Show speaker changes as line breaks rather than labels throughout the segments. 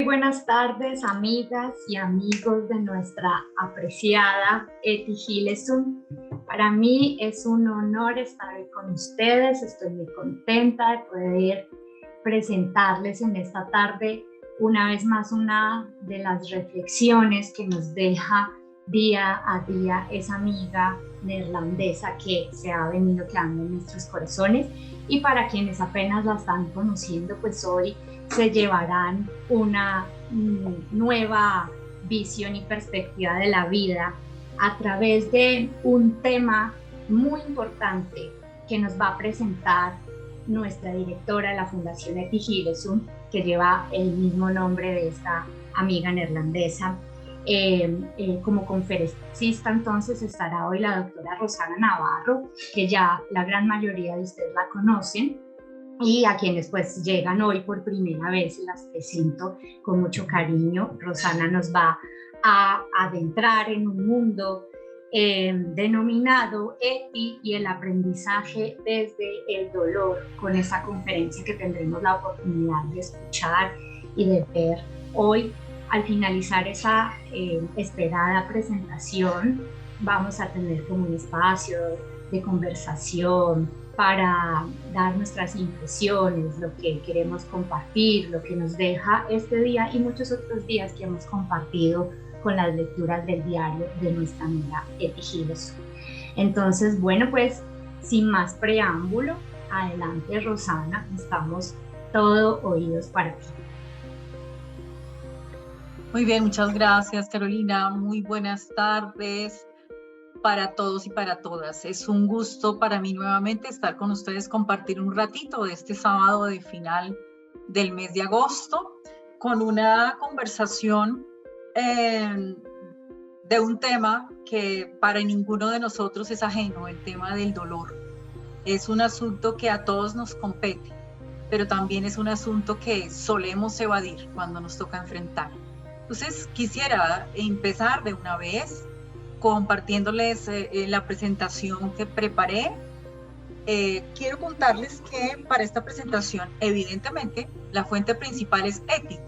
buenas tardes, amigas y amigos de nuestra apreciada Eti Gilesun. Para mí es un honor estar hoy con ustedes. Estoy muy contenta de poder presentarles en esta tarde una vez más una de las reflexiones que nos deja día a día esa amiga neerlandesa que se ha venido quedando en nuestros corazones. Y para quienes apenas la están conociendo, pues hoy se llevarán una nueva visión y perspectiva de la vida a través de un tema muy importante que nos va a presentar nuestra directora de la Fundación Eti Gilesun, que lleva el mismo nombre de esta amiga neerlandesa. Como conferencista entonces estará hoy la doctora Rosana Navarro, que ya la gran mayoría de ustedes la conocen, y a quienes pues llegan hoy por primera vez las presento con mucho cariño. Rosana nos va a adentrar en un mundo denominado Eti y el aprendizaje desde el dolor, con esta conferencia que tendremos la oportunidad de escuchar y de ver hoy. Al finalizar esa esperada presentación, vamos a tener como un espacio de conversación para dar nuestras impresiones, lo que queremos compartir, lo que nos deja este día y muchos otros días que hemos compartido con las lecturas del diario de nuestra amiga Eti Gilesun. Entonces, bueno, pues sin más preámbulo, adelante Rosana, estamos todo oídos para ti.
Muy bien, muchas gracias Carolina, muy buenas tardes para todos y para todas. Es un gusto para mí nuevamente estar con ustedes, compartir un ratito de este sábado de final del mes de agosto con una conversación de un tema que para ninguno de nosotros es ajeno, el tema del dolor. Es un asunto que a todos nos compete, pero también es un asunto que solemos evadir cuando nos toca enfrentar. Entonces quisiera empezar de una vez compartiéndoles la presentación que preparé. Quiero contarles que para esta presentación, evidentemente, la fuente principal es Eti,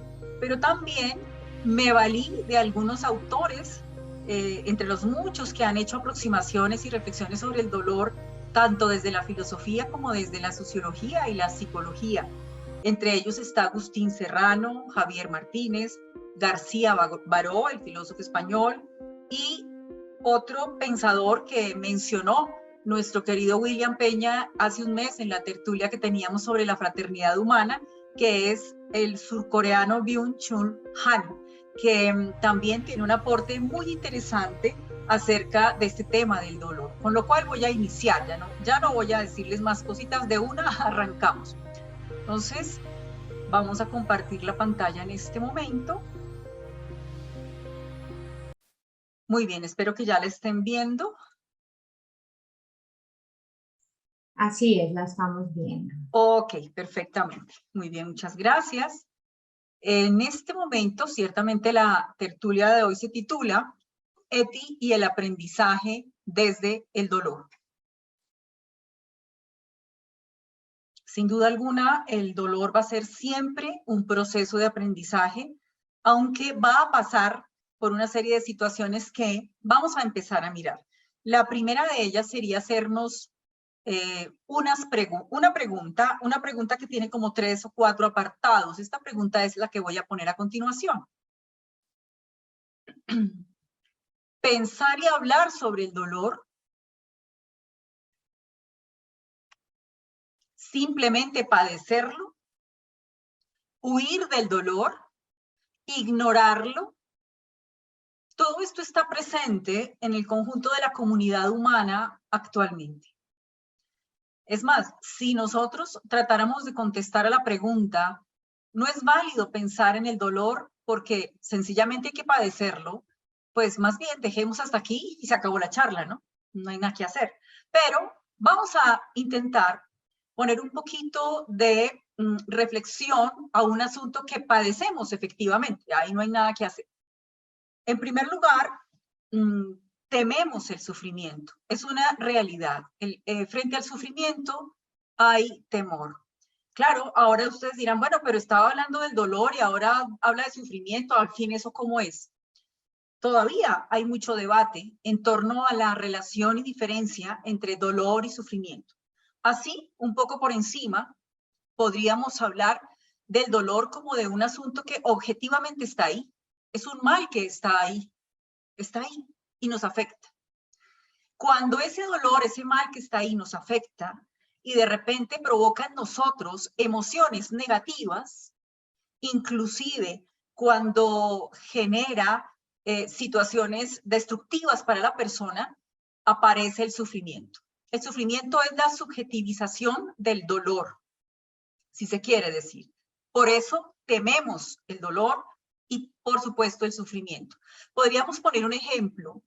pero también me valí de algunos autores, entre los muchos que han hecho aproximaciones y reflexiones sobre el dolor, tanto desde la filosofía como desde la sociología y la psicología. Entre ellos está Agustín Serrano, Javier Martínez, García Baró, el filósofo español, y otro pensador que mencionó nuestro querido William Peña hace un mes en la tertulia que teníamos sobre la fraternidad humana, que es el surcoreano Byung-Chul Han, que también tiene un aporte muy interesante acerca de este tema del dolor. Con lo cual voy a iniciar, ya no voy a decirles más cositas, de una arrancamos. Entonces, vamos a compartir la pantalla en este momento. Muy bien, espero que ya la estén viendo.
Así es, la estamos viendo.
Ok, perfectamente. Muy bien, muchas gracias. En este momento, ciertamente la tertulia de hoy se titula Eti y el aprendizaje desde el dolor. Sin duda alguna, el dolor va a ser siempre un proceso de aprendizaje, aunque va a pasar por una serie de situaciones que vamos a empezar a mirar. La primera de ellas sería hacernos una pregunta que tiene como 3 o 4 apartados. Esta pregunta es la que voy a poner a continuación. Pensar y hablar sobre el dolor, simplemente padecerlo, huir del dolor, ignorarlo. Todo esto está presente en el conjunto de la comunidad humana actualmente. Es más, si nosotros tratáramos de contestar a la pregunta, no es válido pensar en el dolor porque sencillamente hay que padecerlo, pues más bien dejemos hasta aquí y se acabó la charla, ¿no? No hay nada que hacer. Pero vamos a intentar poner un poquito de reflexión a un asunto que padecemos efectivamente. Ahí no hay nada que hacer. En primer lugar, tememos el sufrimiento. Es una realidad. Frente al sufrimiento hay temor. Claro, ahora ustedes dirán, bueno, pero estaba hablando del dolor y ahora habla de sufrimiento, al fin eso cómo es. Todavía hay mucho debate en torno a la relación y diferencia entre dolor y sufrimiento. Así, un poco por encima, podríamos hablar del dolor como de un asunto que objetivamente está ahí. Es un mal que está ahí y nos afecta. Cuando ese dolor, ese mal que está ahí nos afecta y de repente provoca en nosotros emociones negativas, inclusive cuando genera situaciones destructivas para la persona, aparece el sufrimiento. El sufrimiento es la subjetivización del dolor, si se quiere decir. Por eso tememos el dolor y, por supuesto, el sufrimiento. Podríamos poner un ejemplo.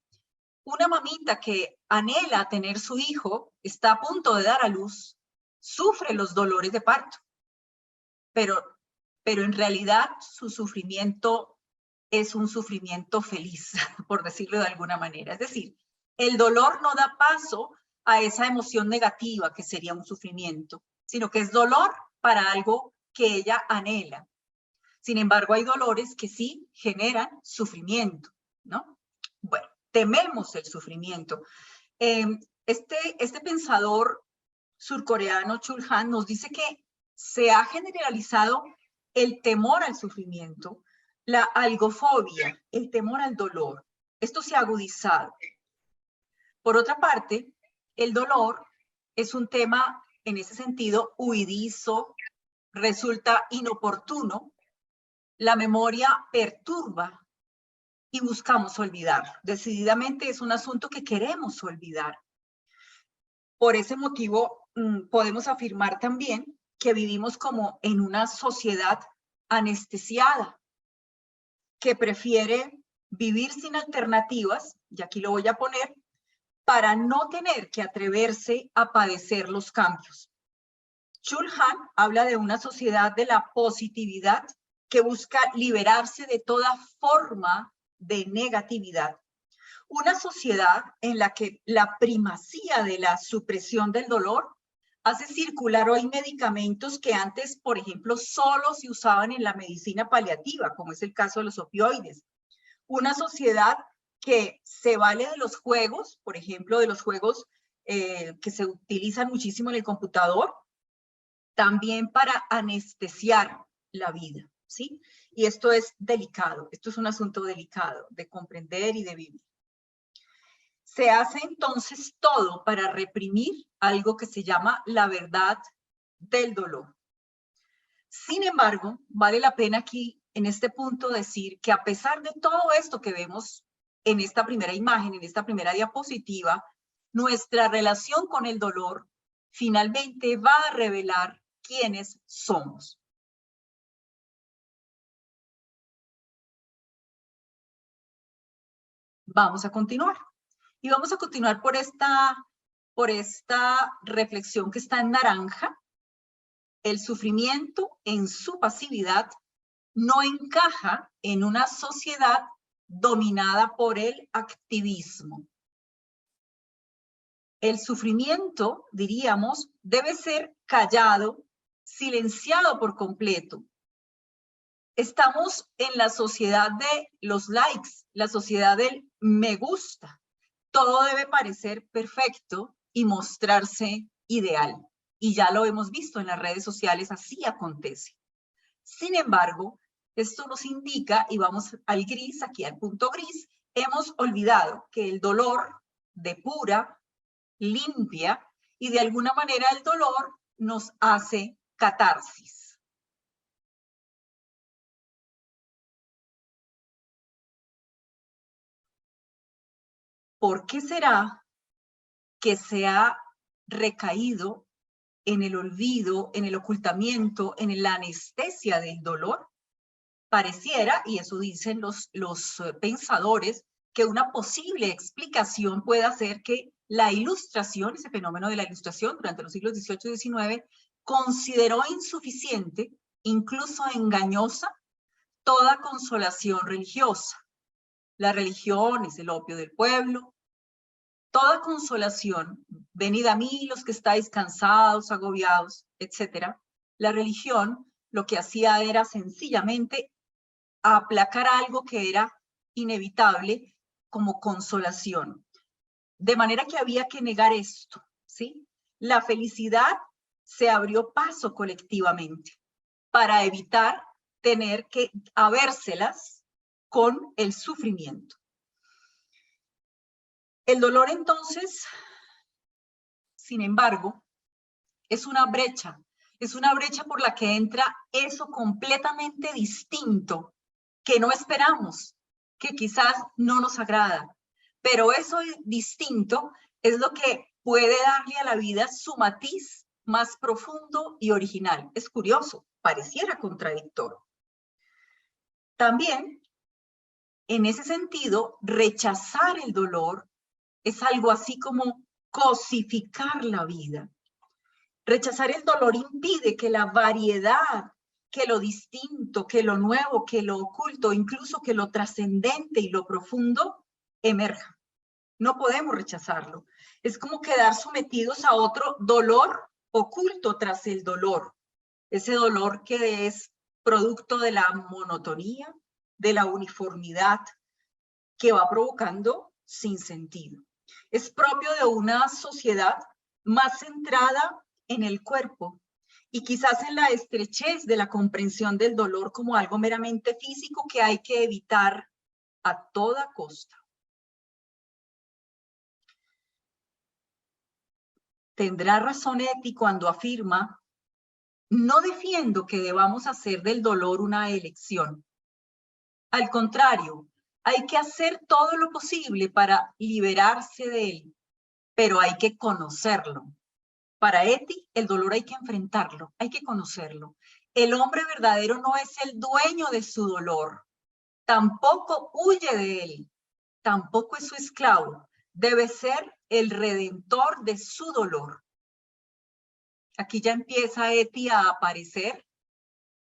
Una mamita que anhela tener su hijo, está a punto de dar a luz, sufre los dolores de parto, pero en realidad su sufrimiento es un sufrimiento feliz, por decirlo de alguna manera. Es decir, el dolor no da paso a esa emoción negativa que sería un sufrimiento, sino que es dolor para algo que ella anhela. Sin embargo, hay dolores que sí generan sufrimiento, ¿no? Bueno, tememos el sufrimiento. Este pensador surcoreano, Chul Han, nos dice que se ha generalizado el temor al sufrimiento, la algofobia, el temor al dolor. Esto se ha agudizado. Por otra parte, el dolor es un tema, en ese sentido, huidizo, resulta inoportuno, la memoria perturba y buscamos olvidar. Decididamente es un asunto que queremos olvidar. Por ese motivo, podemos afirmar también que vivimos como en una sociedad anestesiada, que prefiere vivir sin alternativas, y aquí lo voy a poner, para no tener que atreverse a padecer los cambios. Chul Han habla de una sociedad de la positividad que busca liberarse de toda forma de negatividad. Una sociedad en la que la primacía de la supresión del dolor hace circular hoy medicamentos que antes, por ejemplo, solo se usaban en la medicina paliativa, como es el caso de los opioides. Una sociedad que se vale de los juegos, por ejemplo, de los juegos que se utilizan muchísimo en el computador, también para anestesiar la vida, ¿sí? Y esto es delicado, esto es un asunto delicado de comprender y de vivir. Se hace entonces todo para reprimir algo que se llama la verdad del dolor. Sin embargo, vale la pena aquí, en este punto, decir que a pesar de todo esto que vemos en esta primera imagen, en esta primera diapositiva, nuestra relación con el dolor finalmente va a revelar quiénes somos. Vamos a continuar. Y vamos a continuar por esta reflexión que está en naranja. El sufrimiento en su pasividad no encaja en una sociedad dominada por el activismo. El sufrimiento, diríamos, debe ser callado, silenciado por completo. Estamos en la sociedad de los likes, la sociedad del me gusta. Todo debe parecer perfecto y mostrarse ideal. Y ya lo hemos visto en las redes sociales, así acontece. Sin embargo, esto nos indica, y vamos al gris, aquí al punto gris, hemos olvidado que el dolor depura, limpia, y de alguna manera el dolor nos hace catarsis. ¿Por qué será que se ha recaído en el olvido, en el ocultamiento, en la anestesia del dolor? Pareciera, y eso dicen los pensadores, que una posible explicación puede ser que la ilustración, ese fenómeno de la ilustración durante los siglos XVIII y XIX, consideró insuficiente, incluso engañosa, toda consolación religiosa. La religión es el opio del pueblo. Toda consolación, venid a mí los que estáis cansados, agobiados, etcétera, La religión lo que hacía era sencillamente aplacar algo que era inevitable como consolación. De manera que había que negar esto, ¿sí? La felicidad se abrió paso colectivamente para evitar tener que habérselas con el sufrimiento. El dolor entonces, sin embargo, es una brecha por la que entra eso completamente distinto que no esperamos, que quizás no nos agrada, pero eso distinto es lo que puede darle a la vida su matiz más profundo y original. Es curioso, pareciera contradictorio. También, en ese sentido, rechazar el dolor es algo así como cosificar la vida. Rechazar el dolor impide que la variedad, que lo distinto, que lo nuevo, que lo oculto, incluso que lo trascendente y lo profundo emerja. No podemos rechazarlo. Es como quedar sometidos a otro dolor oculto tras el dolor. Ese dolor que es producto de la monotonía, de la uniformidad, que va provocando sinsentido. Es propio de una sociedad más centrada en el cuerpo y quizás en la estrechez de la comprensión del dolor como algo meramente físico que hay que evitar a toda costa. Tendrá razón Eti cuando afirma: no defiendo que debamos hacer del dolor una elección. Al contrario, hay que hacer todo lo posible para liberarse de él, pero hay que conocerlo. Para Eti, el dolor hay que enfrentarlo, hay que conocerlo. El hombre verdadero no es el dueño de su dolor, tampoco huye de él, tampoco es su esclavo. Debe ser el redentor de su dolor. Aquí ya empieza Eti a aparecer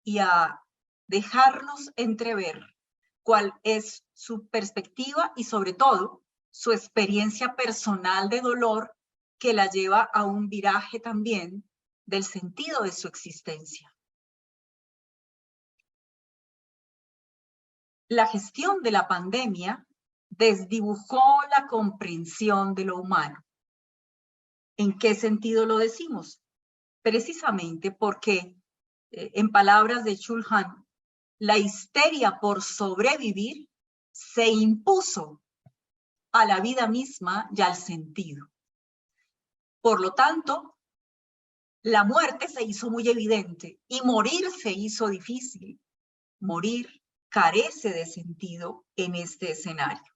y a dejarnos entrever cuál es su perspectiva y sobre todo su experiencia personal de dolor que la lleva a un viraje también del sentido de su existencia. La gestión de la pandemia desdibujó la comprensión de lo humano. ¿En qué sentido lo decimos? Precisamente porque, en palabras de Chulhan, la histeria por sobrevivir se impuso a la vida misma y al sentido. Por lo tanto, la muerte se hizo muy evidente y morir se hizo difícil. Morir carece de sentido en este escenario.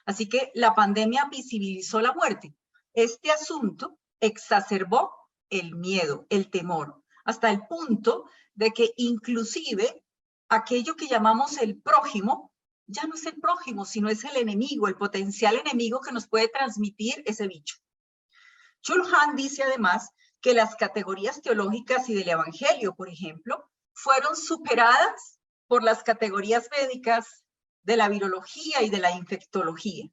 Así que la pandemia visibilizó la muerte. Este asunto exacerbó el miedo, el temor, hasta el punto de que inclusive aquello que llamamos el prójimo, ya no es el prójimo, sino es el enemigo, el potencial enemigo que nos puede transmitir ese bicho. Chulhan dice además que las categorías teológicas y del Evangelio, por ejemplo, fueron superadas por las categorías médicas de la virología y de la infectología.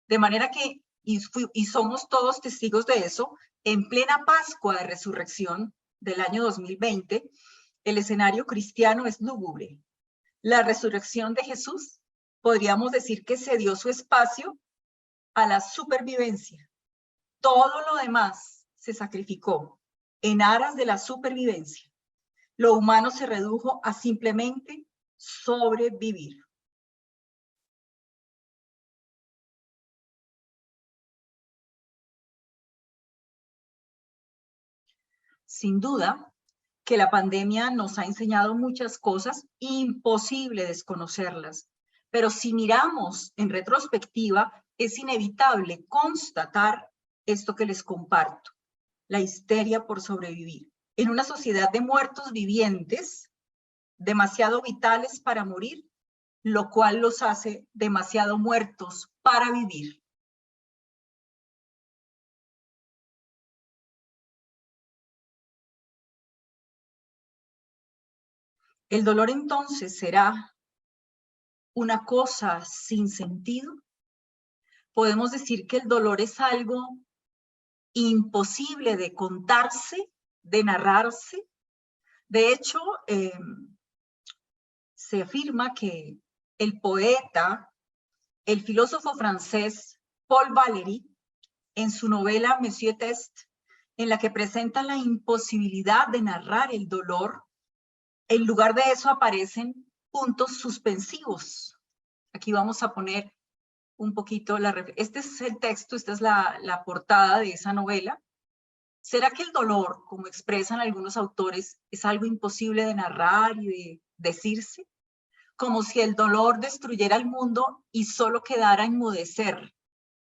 De manera que, y somos todos testigos de eso, en plena Pascua de Resurrección del año 2020, el escenario cristiano es lúgubre. La resurrección de Jesús, podríamos decir que se dio su espacio a la supervivencia. Todo lo demás se sacrificó en aras de la supervivencia. Lo humano se redujo a simplemente sobrevivir. Sin duda que la pandemia nos ha enseñado muchas cosas, imposible desconocerlas, pero si miramos en retrospectiva, es inevitable constatar esto que les comparto, la histeria por sobrevivir. En una sociedad de muertos vivientes, demasiado vitales para morir, lo cual los hace demasiado muertos para vivir. El dolor entonces será una cosa sin sentido. Podemos decir que el dolor es algo imposible de contarse, de narrarse, De hecho, se afirma que el poeta, el filósofo francés Paul Valéry, en su novela Monsieur Test, en la que presenta la imposibilidad de narrar el dolor, en lugar de eso aparecen puntos suspensivos. Aquí vamos a poner un poquito este es el texto, esta es la portada de esa novela. ¿Será que el dolor, como expresan algunos autores, es algo imposible de narrar y de decirse? Como si el dolor destruyera el mundo y solo quedara enmudecer,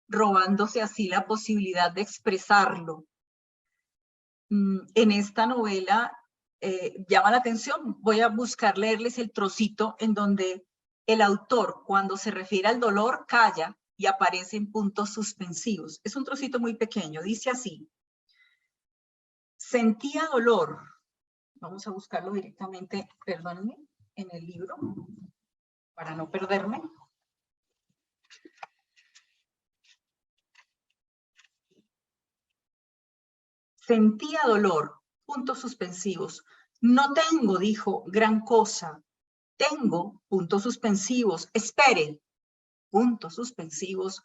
robándose así la posibilidad de expresarlo. En esta novela llama la atención, voy a buscar leerles el trocito en donde el autor, cuando se refiere al dolor, calla y aparecen puntos suspensivos. Es un trocito muy pequeño, dice así: sentía dolor. Vamos a buscarlo directamente, perdónenme, en el libro, para no perderme. Sentía dolor, puntos suspensivos. No tengo, dijo, gran cosa. Tengo, puntos suspensivos. Espere, puntos suspensivos.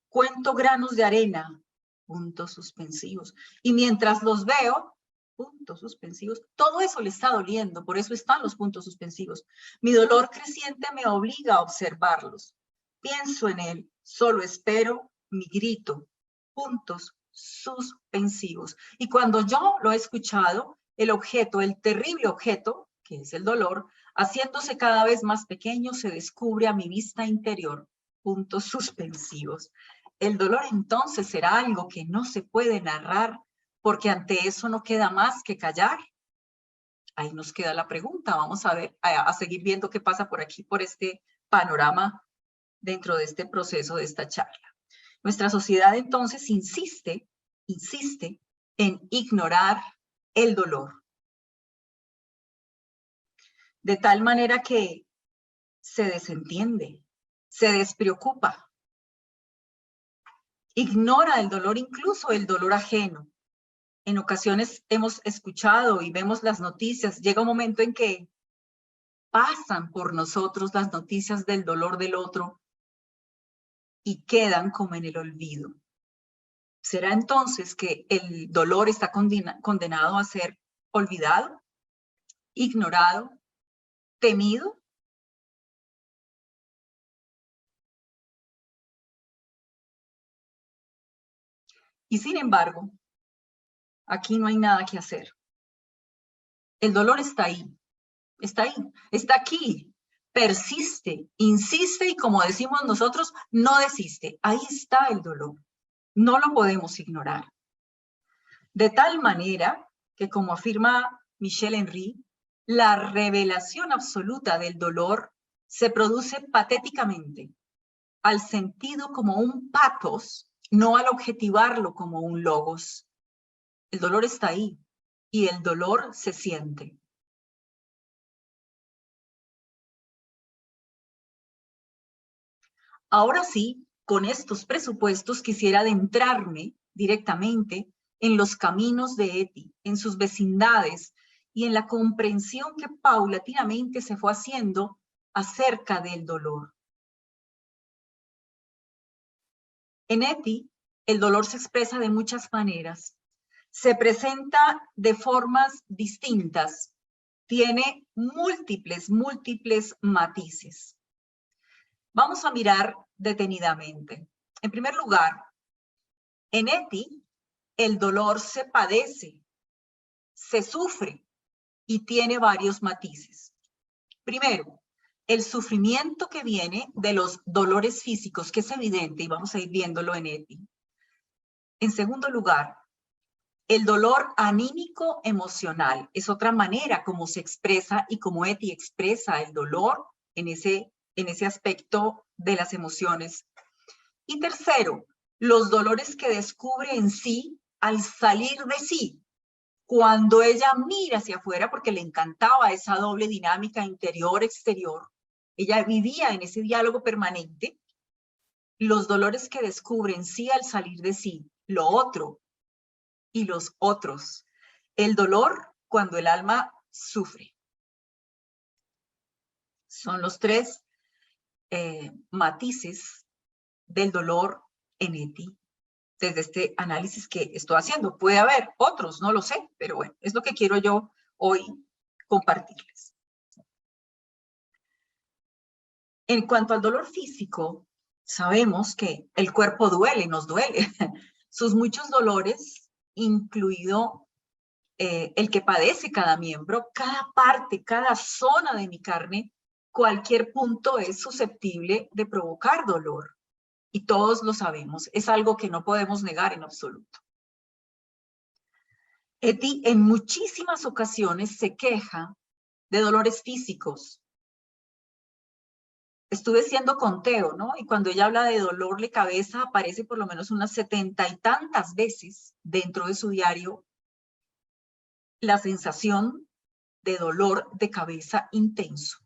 Cuento granos de arena, puntos suspensivos. Y mientras los veo, puntos suspensivos, todo eso le está doliendo, por eso están los puntos suspensivos. Mi dolor creciente me obliga a observarlos. Pienso en él, solo espero mi grito, puntos suspensivos. Y cuando yo lo he escuchado, el objeto, el terrible objeto, que es el dolor, haciéndose cada vez más pequeño, se descubre a mi vista interior, puntos suspensivos. El dolor entonces será algo que no se puede narrar, porque ante eso no queda más que callar. Ahí nos queda la pregunta. Vamos a ver, a seguir viendo qué pasa por aquí, por este panorama dentro de este proceso de esta charla. Nuestra sociedad entonces insiste en ignorar el dolor. De tal manera que se desentiende, se despreocupa, ignora el dolor, incluso el dolor ajeno. En ocasiones hemos escuchado y vemos las noticias, llega un momento en que pasan por nosotros las noticias del dolor del otro y quedan como en el olvido. ¿Será entonces que el dolor está condenado a ser olvidado, ignorado, temido? Y sin embargo, aquí no hay nada que hacer. El dolor está ahí, está aquí, persiste, insiste y, como decimos nosotros, no desiste. Ahí está el dolor, no lo podemos ignorar. De tal manera que, como afirma Michel Henry, la revelación absoluta del dolor se produce patéticamente, al sentido como un pathos, no al objetivarlo como un logos. El dolor está ahí y el dolor se siente. Ahora sí, con estos presupuestos quisiera adentrarme directamente en los caminos de Etty, en sus vecindades y en la comprensión que paulatinamente se fue haciendo acerca del dolor. En Etty, el dolor se expresa de muchas maneras. Se presenta de formas distintas. Tiene múltiples matices. Vamos a mirar detenidamente. En primer lugar, en Etty, el dolor se padece, se sufre y tiene varios matices. Primero, el sufrimiento que viene de los dolores físicos, que es evidente y vamos a ir viéndolo en Etty. En segundo lugar, el dolor anímico emocional es otra manera como se expresa y como Etty expresa el dolor en ese aspecto de las emociones. Y tercero, los dolores que descubre en sí al salir de sí, cuando ella mira hacia afuera, porque le encantaba esa doble dinámica interior-exterior. Ella vivía en ese diálogo permanente. Los dolores que descubre en sí al salir de sí, lo otro y los otros. El dolor, cuando el alma sufre. Son los tres matices del dolor en Eti desde este análisis que estoy haciendo. Puede haber otros, no lo sé, pero bueno, es lo que quiero yo hoy compartirles. En cuanto al dolor físico, sabemos que el cuerpo duele, nos duele. Sus muchos dolores, incluido el que padece cada miembro, cada parte, cada zona de mi carne, cualquier punto es susceptible de provocar dolor. Y todos lo sabemos, es algo que no podemos negar en absoluto. Eti en muchísimas ocasiones se queja de dolores físicos. Estuve haciendo conteo, ¿no? Y cuando ella habla de dolor de cabeza, aparece por lo menos unas 70 y tantas veces dentro de su diario la sensación de dolor de cabeza intenso.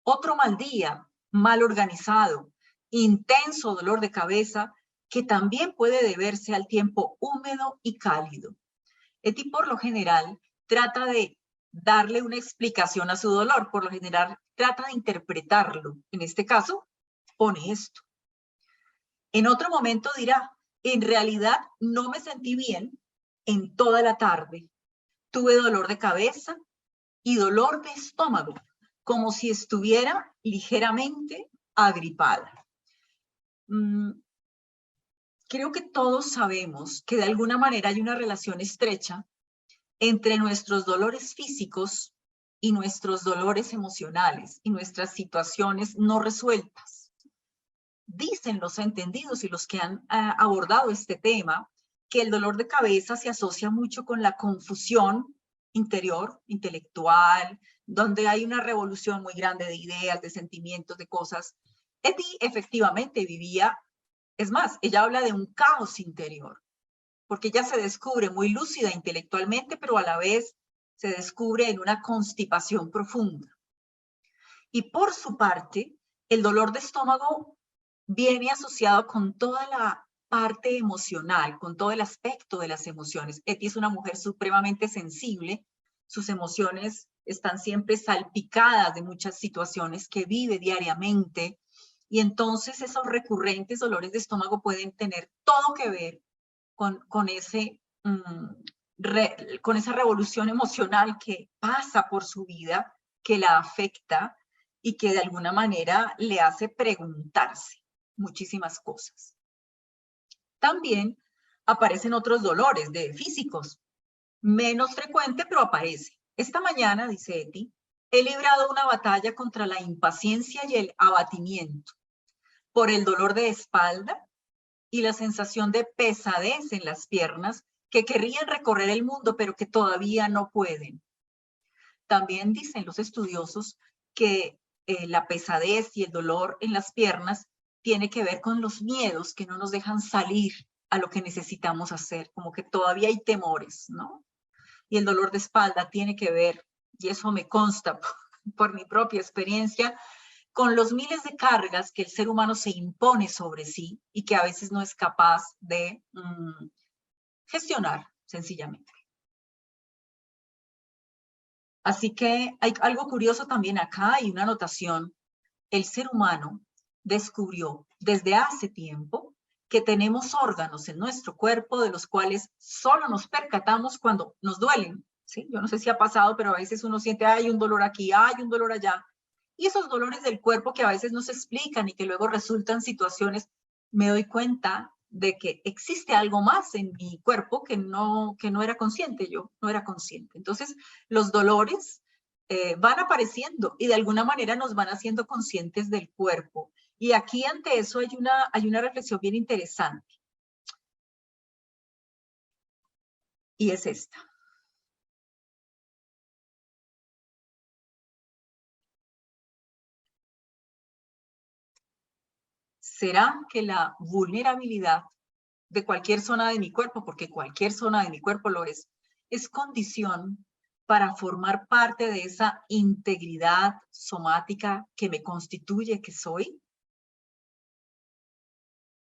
Otro mal día, mal organizado, intenso dolor de cabeza, que también puede deberse al tiempo húmedo y cálido. Eti por lo general trata de darle una explicación a su dolor, por lo general trata de interpretarlo. En este caso, pone esto. En otro momento dirá, en realidad no me sentí bien en toda la tarde. Tuve dolor de cabeza y dolor de estómago, como si estuviera ligeramente agripada. Creo que todos sabemos que de alguna manera hay una relación estrecha entre nuestros dolores físicos y nuestros dolores emocionales y nuestras situaciones no resueltas. Dicen los entendidos y los que han abordado este tema que el dolor de cabeza se asocia mucho con la confusión interior, intelectual, donde hay una revolución muy grande de ideas, de sentimientos, de cosas. Eti efectivamente vivía, es más, ella habla de un caos interior, porque ella se descubre muy lúcida intelectualmente, pero a la vez se descubre en una constipación profunda. Y por su parte, el dolor de estómago viene asociado con toda la parte emocional, con todo el aspecto de las emociones. Eti es una mujer supremamente sensible, sus emociones están siempre salpicadas de muchas situaciones que vive diariamente, y entonces esos recurrentes dolores de estómago pueden tener todo que ver con esa revolución emocional que pasa por su vida, que la afecta y que de alguna manera le hace preguntarse muchísimas cosas. También aparecen otros dolores físicos, menos frecuente, pero aparece. Esta mañana, dice Eti, he librado una batalla contra la impaciencia y el abatimiento, por el dolor de espalda y la sensación de pesadez en las piernas, que querrían recorrer el mundo, pero que todavía no pueden. También dicen los estudiosos que la pesadez y el dolor en las piernas tiene que ver con los miedos que no nos dejan salir a lo que necesitamos hacer, como que todavía hay temores, ¿no? Y el dolor de espalda tiene que ver, y eso me consta por mi propia experiencia, con los miles de cargas que el ser humano se impone sobre sí y que a veces no es capaz de gestionar sencillamente. Así que hay algo curioso también acá, hay una anotación. El ser humano descubrió desde hace tiempo que tenemos órganos en nuestro cuerpo de los cuales solo nos percatamos cuando nos duelen, ¿sí? Yo no sé si ha pasado, pero a veces uno siente, hay un dolor aquí, hay un dolor allá. Y esos dolores del cuerpo que a veces no se explican y que luego resultan situaciones, me doy cuenta de que existe algo más en mi cuerpo que no era consciente, yo no era consciente. Entonces, los dolores van apareciendo y de alguna manera nos van haciendo conscientes del cuerpo. Y aquí ante eso hay una reflexión bien interesante. Y es esta. ¿Será que la vulnerabilidad de cualquier zona de mi cuerpo, porque cualquier zona de mi cuerpo lo es condición para formar parte de esa integridad somática que me constituye, que soy?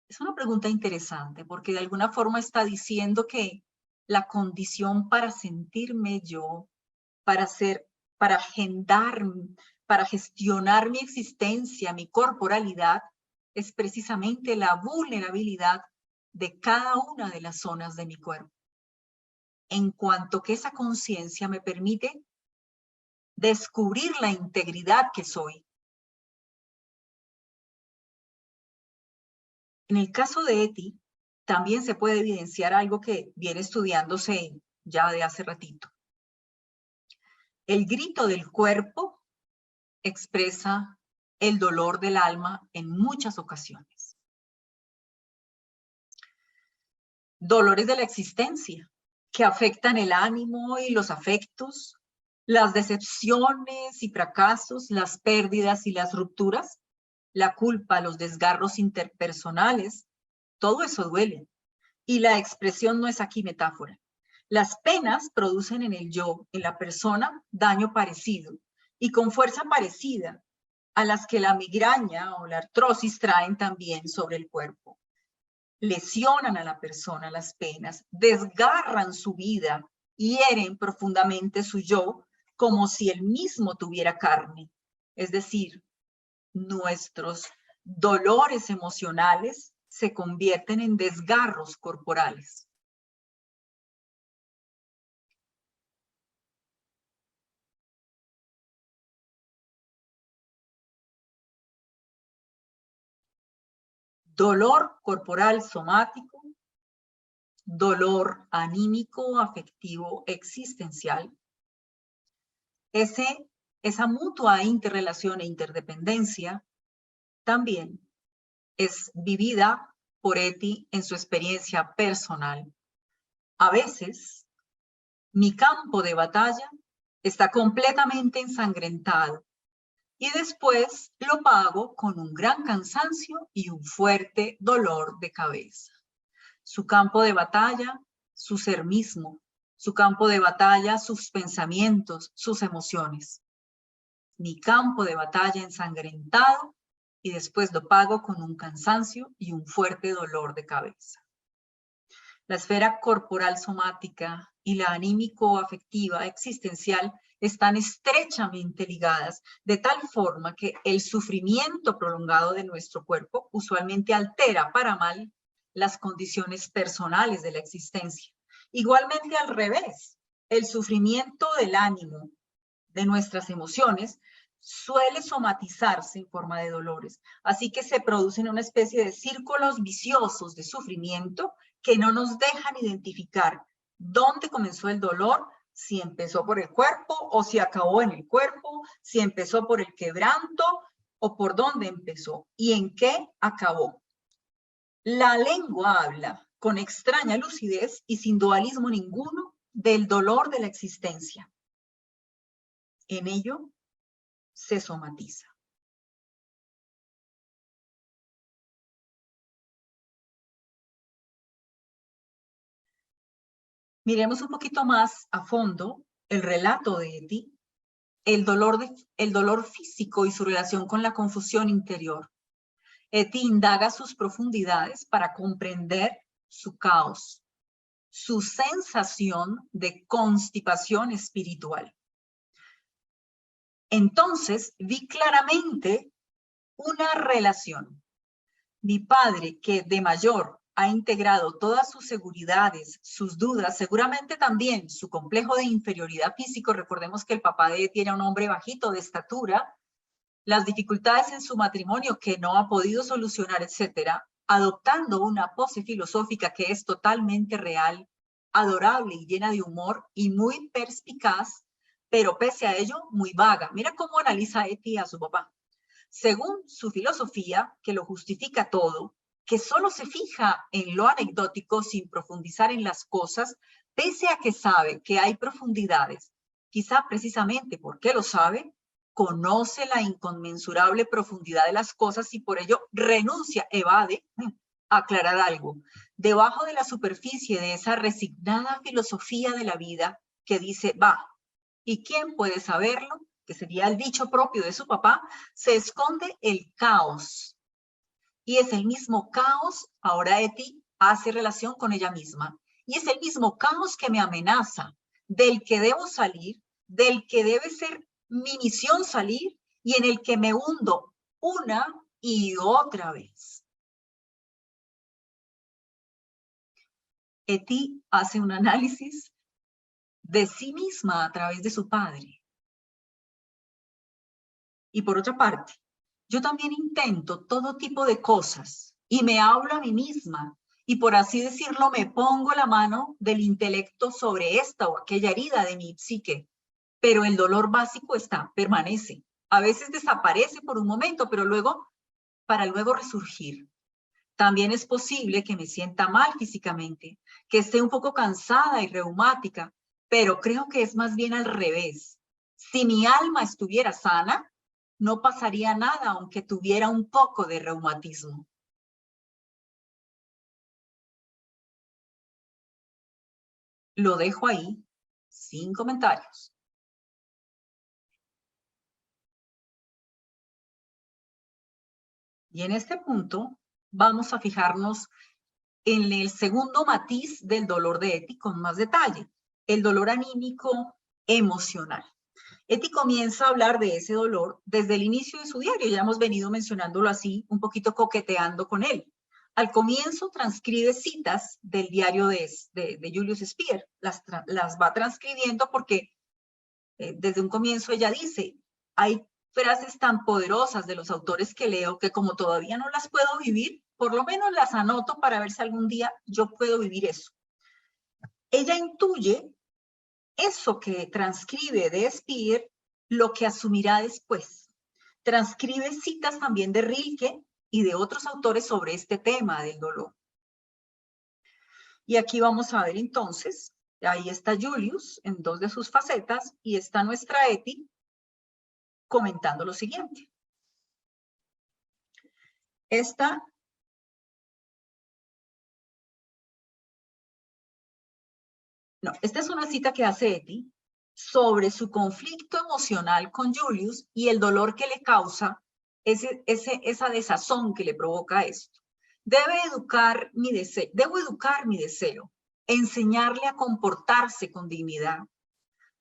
Es una pregunta interesante, porque de alguna forma está diciendo que la condición para sentirme yo para agendar, para gestionar mi existencia, mi corporalidad, es precisamente la vulnerabilidad de cada una de las zonas de mi cuerpo. En cuanto que esa conciencia me permite descubrir la integridad que soy. En el caso de Eti, también se puede evidenciar algo que viene estudiándose ya de hace ratito. El grito del cuerpo expresa el dolor del alma en muchas ocasiones. Dolores de la existencia que afectan el ánimo y los afectos, las decepciones y fracasos, las pérdidas y las rupturas, la culpa, los desgarros interpersonales, todo eso duele. Y la expresión no es aquí metáfora. Las penas producen en el yo, en la persona, daño parecido y con fuerza parecida a las que la migraña o la artrosis traen también sobre el cuerpo. Lesionan a la persona las penas, desgarran su vida, hieren profundamente su yo como si él mismo tuviera carne. Es decir, nuestros dolores emocionales se convierten en desgarros corporales. Dolor corporal somático, dolor anímico, afectivo, existencial. Esa mutua interrelación e interdependencia también es vivida por Eti en su experiencia personal. A veces, mi campo de batalla está completamente ensangrentado y después lo pago con un gran cansancio y un fuerte dolor de cabeza. Su campo de batalla, su ser mismo, su campo de batalla, sus pensamientos, sus emociones. Mi campo de batalla ensangrentado y después lo pago con un cansancio y un fuerte dolor de cabeza. La esfera corporal somática y la anímico-afectiva existencial están estrechamente ligadas, de tal forma que el sufrimiento prolongado de nuestro cuerpo usualmente altera para mal las condiciones personales de la existencia. Igualmente al revés, el sufrimiento del ánimo, de nuestras emociones, suele somatizarse en forma de dolores. Así que se producen una especie de círculos viciosos de sufrimiento que no nos dejan identificar dónde comenzó el dolor, si empezó por el cuerpo o si acabó en el cuerpo, si empezó por el quebranto o por dónde empezó y en qué acabó. La lengua habla con extraña lucidez y sin dualismo ninguno del dolor de la existencia. En ello se somatiza. Miremos un poquito más a fondo el relato de Eti, el dolor físico y su relación con la confusión interior. Eti indaga sus profundidades para comprender su caos, su sensación de constipación espiritual. Entonces vi claramente una relación. Mi padre, que de mayor ha integrado todas sus seguridades, sus dudas, seguramente también su complejo de inferioridad físico. Recordemos que el papá de Eti era un hombre bajito de estatura, las dificultades en su matrimonio que no ha podido solucionar, etcétera, adoptando una pose filosófica que es totalmente real, adorable y llena de humor y muy perspicaz, pero pese a ello muy vaga. Mira cómo analiza Eti a su papá. Según su filosofía, que lo justifica todo, que solo se fija en lo anecdótico sin profundizar en las cosas, pese a que sabe que hay profundidades, quizá precisamente porque lo sabe, conoce la inconmensurable profundidad de las cosas y por ello renuncia, evade a aclarar algo. Debajo de la superficie de esa resignada filosofía de la vida que dice, va, ¿y quién puede saberlo? Que sería el dicho propio de su papá, se esconde el caos. Y es el mismo caos, ahora Eti hace relación con ella misma, y es el mismo caos que me amenaza, del que debo salir, del que debe ser mi misión salir y en el que me hundo una y otra vez. Eti hace un análisis de sí misma a través de su padre. Y por otra parte, yo también intento todo tipo de cosas y me hablo a mí misma y por así decirlo me pongo la mano del intelecto sobre esta o aquella herida de mi psique, pero el dolor básico permanece. A veces desaparece por un momento, pero para luego resurgir. También es posible que me sienta mal físicamente, que esté un poco cansada y reumática, pero creo que es más bien al revés. Si mi alma estuviera sana, no pasaría nada aunque tuviera un poco de reumatismo. Lo dejo ahí, sin comentarios. Y en este punto vamos a fijarnos en el segundo matiz del dolor de Eti con más detalle, el dolor anímico emocional. Eti comienza a hablar de ese dolor desde el inicio de su diario, ya hemos venido mencionándolo así, un poquito coqueteando con él. Al comienzo transcribe citas del diario de Julius Speer, las va transcribiendo porque desde un comienzo ella dice, hay frases tan poderosas de los autores que leo que como todavía no las puedo vivir, por lo menos las anoto para ver si algún día yo puedo vivir eso. Ella intuye eso que transcribe de Speer, lo que asumirá después. Transcribe citas también de Rilke y de otros autores sobre este tema del dolor. Y aquí vamos a ver entonces, ahí está Julius en dos de sus facetas y está nuestra Eti comentando lo siguiente. Esta es una cita que hace Eti sobre su conflicto emocional con Julius y el dolor que le causa esa desazón que le provoca esto. Debo educar mi deseo, enseñarle a comportarse con dignidad.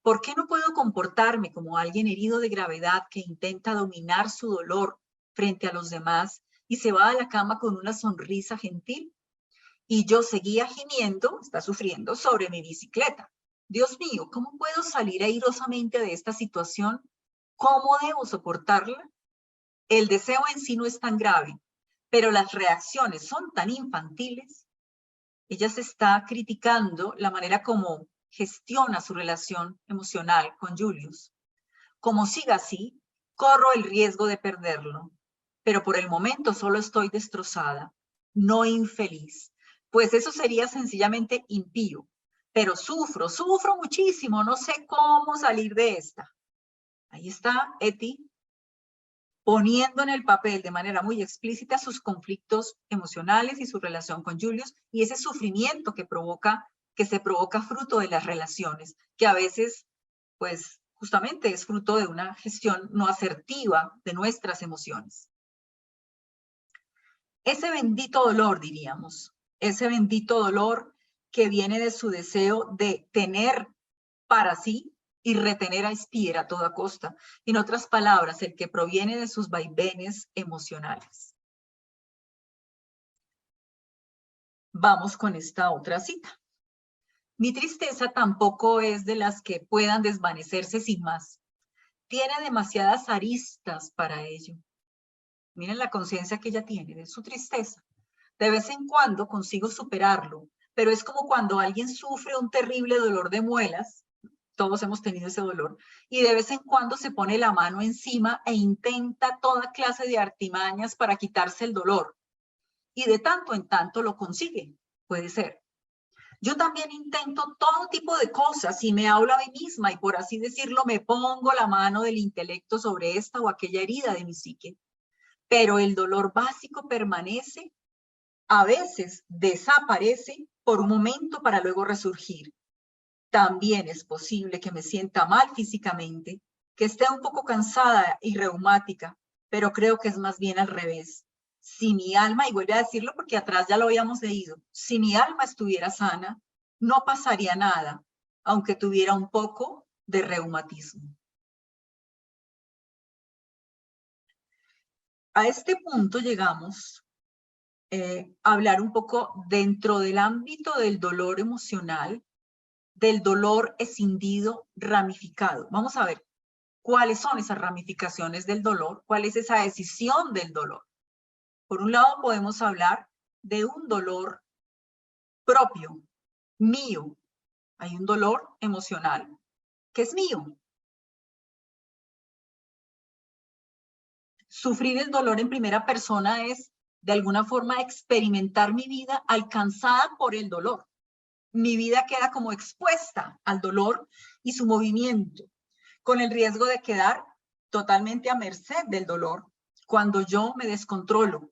¿Por qué no puedo comportarme como alguien herido de gravedad que intenta dominar su dolor frente a los demás y se va a la cama con una sonrisa gentil? Y yo seguía gimiendo, está sufriendo, sobre mi bicicleta. Dios mío, ¿cómo puedo salir airosamente de esta situación? ¿Cómo debo soportarla? El deseo en sí no es tan grave, pero las reacciones son tan infantiles. Ella se está criticando la manera como gestiona su relación emocional con Julius. Como siga así, corro el riesgo de perderlo. Pero por el momento solo estoy destrozada, no infeliz, pues eso sería sencillamente impío. Pero sufro muchísimo, no sé cómo salir de esta. Ahí está Eti poniendo en el papel de manera muy explícita sus conflictos emocionales y su relación con Julius y ese sufrimiento que se provoca fruto de las relaciones, que a veces, pues, justamente es fruto de una gestión no asertiva de nuestras emociones. Ese bendito dolor, diríamos, ese bendito dolor que viene de su deseo de tener para sí y retener a Speer a toda costa. En otras palabras, el que proviene de sus vaivenes emocionales. Vamos con esta otra cita. Mi tristeza tampoco es de las que puedan desvanecerse sin más. Tiene demasiadas aristas para ello. Miren la conciencia que ella tiene de su tristeza. De vez en cuando consigo superarlo, pero es como cuando alguien sufre un terrible dolor de muelas. Todos hemos tenido ese dolor, y de vez en cuando se pone la mano encima e intenta toda clase de artimañas para quitarse el dolor. Y de tanto en tanto lo consigue, puede ser. Yo también intento todo tipo de cosas y me hablo a mí misma y por así decirlo me pongo la mano del intelecto sobre esta o aquella herida de mi psique. Pero el dolor básico permanece, a veces desaparece por un momento para luego resurgir. También es posible que me sienta mal físicamente, que esté un poco cansada y reumática, pero creo que es más bien al revés. Si mi alma, y vuelvo a decirlo porque atrás ya lo habíamos leído, si mi alma estuviera sana, no pasaría nada, aunque tuviera un poco de reumatismo. A este punto llegamos a hablar un poco dentro del ámbito del dolor emocional, del dolor escindido ramificado. Vamos a ver cuáles son esas ramificaciones del dolor, cuál es esa decisión del dolor. Por un lado podemos hablar de un dolor propio, mío. Hay un dolor emocional que es mío. Sufrir el dolor en primera persona es, de alguna forma, experimentar mi vida alcanzada por el dolor. Mi vida queda como expuesta al dolor y su movimiento, con el riesgo de quedar totalmente a merced del dolor cuando yo me descontrolo.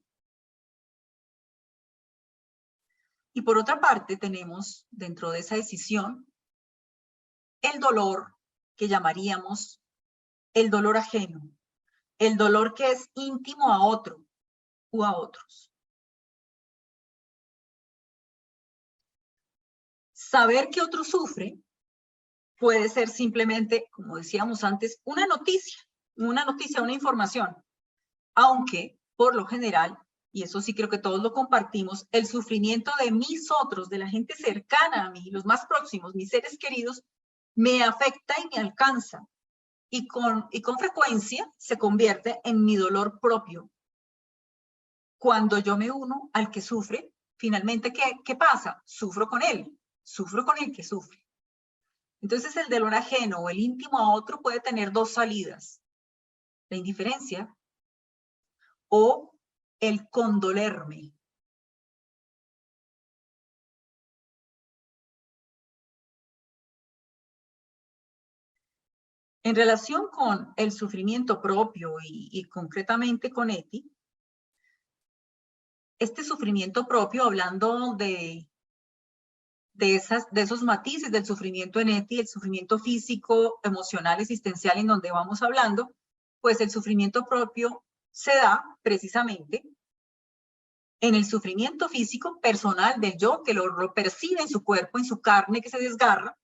Y por otra parte tenemos dentro de esa decisión el dolor que llamaríamos el dolor ajeno, el dolor que es íntimo a otro u a otros. Saber que otro sufre puede ser simplemente, como decíamos antes, una noticia, una información, aunque por lo general, y eso sí creo que todos lo compartimos, el sufrimiento de mis otros, de la gente cercana a mí, los más próximos, mis seres queridos, me afecta y me alcanza. Y con frecuencia se convierte en mi dolor propio. Cuando yo me uno al que sufre, finalmente, ¿qué pasa? Sufro con él, sufro con el que sufre. Entonces el dolor ajeno o el íntimo a otro puede tener dos salidas: la indiferencia o el condolerme. En relación con el sufrimiento propio y concretamente con Eti, este sufrimiento propio, hablando de esos matices del sufrimiento en Eti, el sufrimiento físico, emocional, existencial, en donde vamos hablando, pues el sufrimiento propio se da precisamente en el sufrimiento físico personal del yo, que lo percibe en su cuerpo, en su carne, que se desgarra.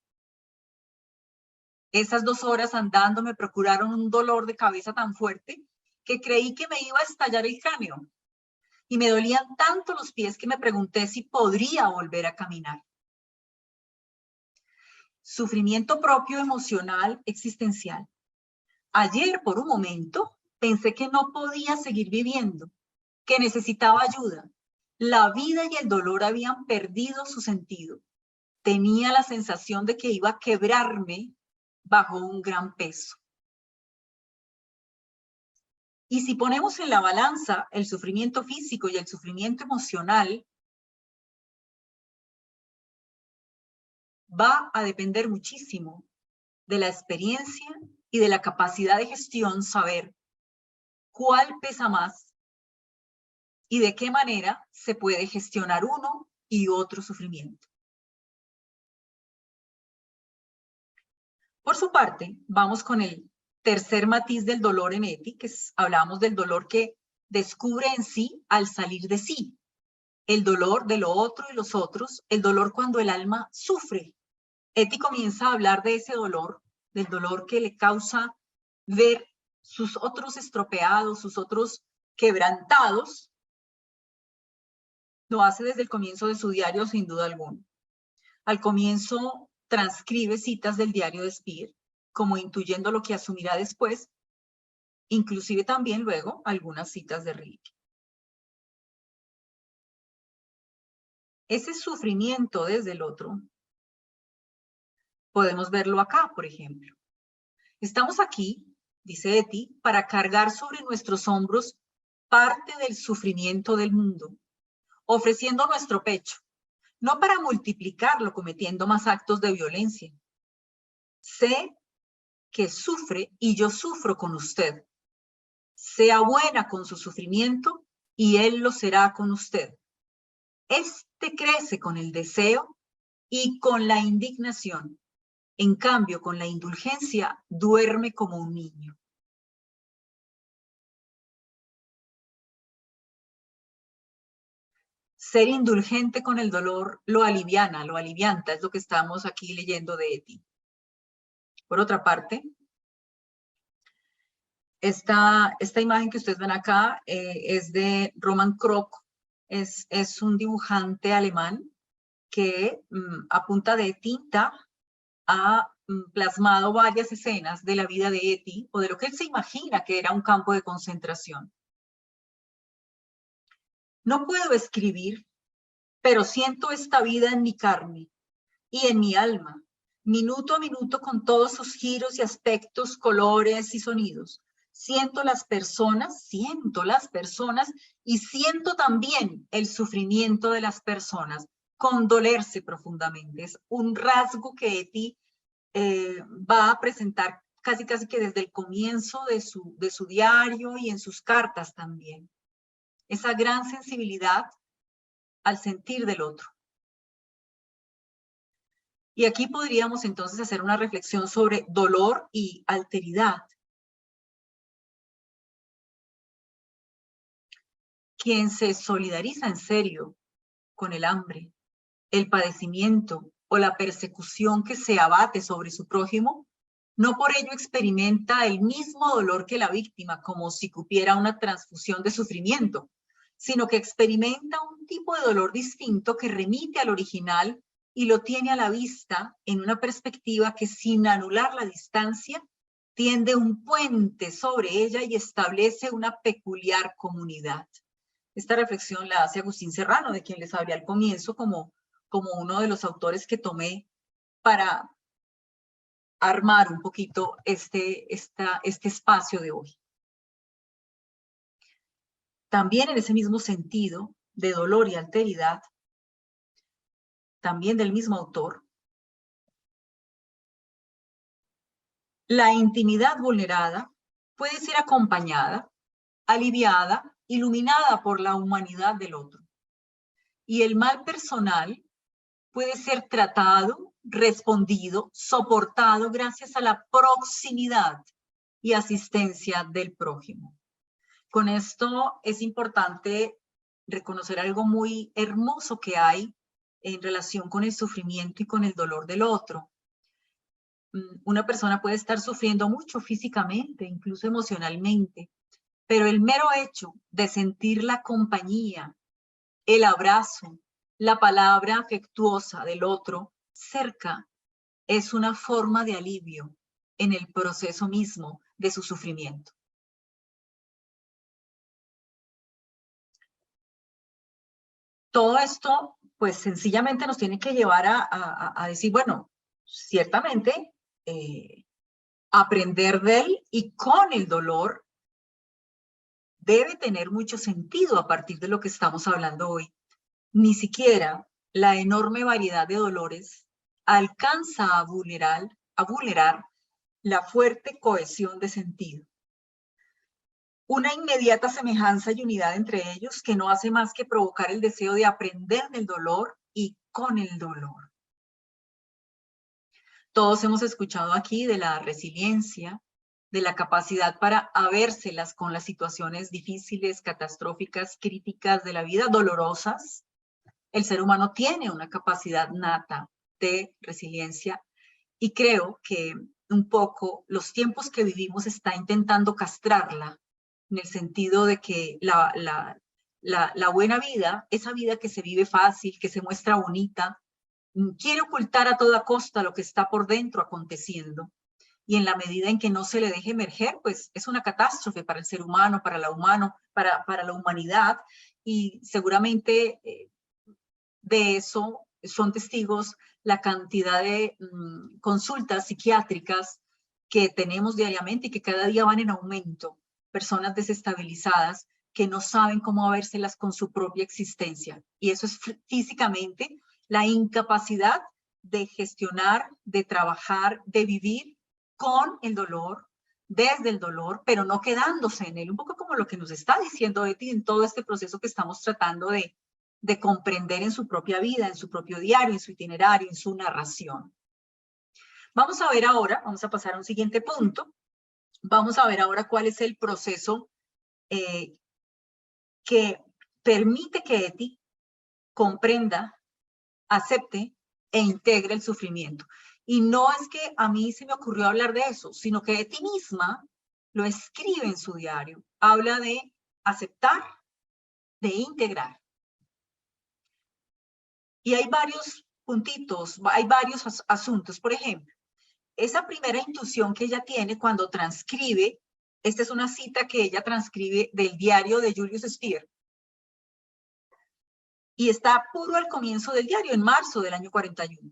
Esas 2 horas andando me procuraron un dolor de cabeza tan fuerte que creí que me iba a estallar el cráneo. Y me dolían tanto los pies que me pregunté si podría volver a caminar. Sufrimiento propio, emocional, existencial. Ayer, por un momento, pensé que no podía seguir viviendo, que necesitaba ayuda. La vida y el dolor habían perdido su sentido. Tenía la sensación de que iba a quebrarme bajo un gran peso. Y si ponemos en la balanza el sufrimiento físico y el sufrimiento emocional, va a depender muchísimo de la experiencia y de la capacidad de gestión, saber cuál pesa más y de qué manera se puede gestionar uno y otro sufrimiento. Por su parte, vamos con el tercer matiz del dolor en Eti, que hablamos del dolor que descubre en sí al salir de sí. El dolor de lo otro y los otros, el dolor cuando el alma sufre. Eti comienza a hablar de ese dolor, del dolor que le causa ver sus otros estropeados, sus otros quebrantados. Lo hace desde el comienzo de su diario, sin duda alguna. Al comienzo transcribe citas del diario de Speer, como intuyendo lo que asumirá después, inclusive también luego algunas citas de Rilke. Ese sufrimiento desde el otro, podemos verlo acá, por ejemplo. Estamos aquí, dice Eti, para cargar sobre nuestros hombros parte del sufrimiento del mundo, ofreciendo nuestro pecho, no para multiplicarlo cometiendo más actos de violencia. Sé que sufre y yo sufro con usted. Sea buena con su sufrimiento y él lo será con usted. Este crece con el deseo y con la indignación. En cambio, con la indulgencia, duerme como un niño. Ser indulgente con el dolor lo aliviana, lo alivianta, es lo que estamos aquí leyendo de Eti. Por otra parte, esta imagen que ustedes ven acá es de Roman Kroc, es un dibujante alemán que a punta de tinta ha plasmado varias escenas de la vida de Etty o de lo que él se imagina que era un campo de concentración. No puedo escribir, pero siento esta vida en mi carne y en mi alma, minuto a minuto con todos sus giros y aspectos, colores y sonidos. Siento las personas y siento también el sufrimiento de las personas, condolerse profundamente. Es un rasgo que Etty va a presentar casi que desde el comienzo de su diario y en sus cartas también. Esa gran sensibilidad al sentir del otro. Y aquí podríamos entonces hacer una reflexión sobre dolor y alteridad. Quien se solidariza en serio con el hambre, el padecimiento o la persecución que se abate sobre su prójimo, no por ello experimenta el mismo dolor que la víctima, como si cupiera una transfusión de sufrimiento, sino que experimenta un tipo de dolor distinto que remite al original y lo tiene a la vista en una perspectiva que, sin anular la distancia, tiende un puente sobre ella y establece una peculiar comunidad. Esta reflexión la hace Agustín Serrano, de quien les hablé al comienzo, como uno de los autores que tomé para armar un poquito este espacio de hoy. También en ese mismo sentido de dolor y alteridad, también del mismo autor, la intimidad vulnerada puede ser acompañada, aliviada, iluminada por la humanidad del otro. Y el mal personal puede ser tratado, respondido, soportado gracias a la proximidad y asistencia del prójimo. Con esto es importante reconocer algo muy hermoso que hay en relación con el sufrimiento y con el dolor del otro. Una persona puede estar sufriendo mucho físicamente, incluso emocionalmente, pero el mero hecho de sentir la compañía, el abrazo, la palabra afectuosa del otro cerca es una forma de alivio en el proceso mismo de su sufrimiento. Todo esto, pues sencillamente nos tiene que llevar a decir, bueno, ciertamente aprender de él y con el dolor debe tener mucho sentido a partir de lo que estamos hablando hoy. Ni siquiera la enorme variedad de dolores alcanza a vulnerar la fuerte cohesión de sentido. Una inmediata semejanza y unidad entre ellos que no hace más que provocar el deseo de aprender del dolor y con el dolor. Todos hemos escuchado aquí de la resiliencia, de la capacidad para habérselas con las situaciones difíciles, catastróficas, críticas de la vida, dolorosas. El ser humano tiene una capacidad nata de resiliencia y creo que un poco los tiempos que vivimos está intentando castrarla, en el sentido de que la buena vida, esa vida que se vive fácil, que se muestra bonita, quiere ocultar a toda costa lo que está por dentro aconteciendo. Y en la medida en que no se le deje emerger, pues es una catástrofe para el ser humano, para la humanidad. Y seguramente de eso son testigos la cantidad de consultas psiquiátricas que tenemos diariamente y que cada día van en aumento. Personas desestabilizadas que no saben cómo habérselas con su propia existencia. Y eso es físicamente la incapacidad de gestionar, de trabajar, de vivir con el dolor, desde el dolor, pero no quedándose en él. Un poco como lo que nos está diciendo Etty en todo este proceso que estamos tratando de comprender en su propia vida, en su propio diario, en su itinerario, en su narración. Vamos a ver ahora, vamos a pasar a un siguiente punto. Vamos a ver ahora cuál es el proceso que permite que Etty comprenda, acepte e integre el sufrimiento. Y no es que a mí se me ocurrió hablar de eso, sino que Eti misma lo escribe en su diario. Habla de aceptar, de integrar. Y hay varios puntitos, hay varios asuntos. Por ejemplo, esa primera intuición que ella tiene cuando transcribe, esta es una cita que ella transcribe del diario de Julius Speer. Y está puro al comienzo del diario, en marzo del año 41.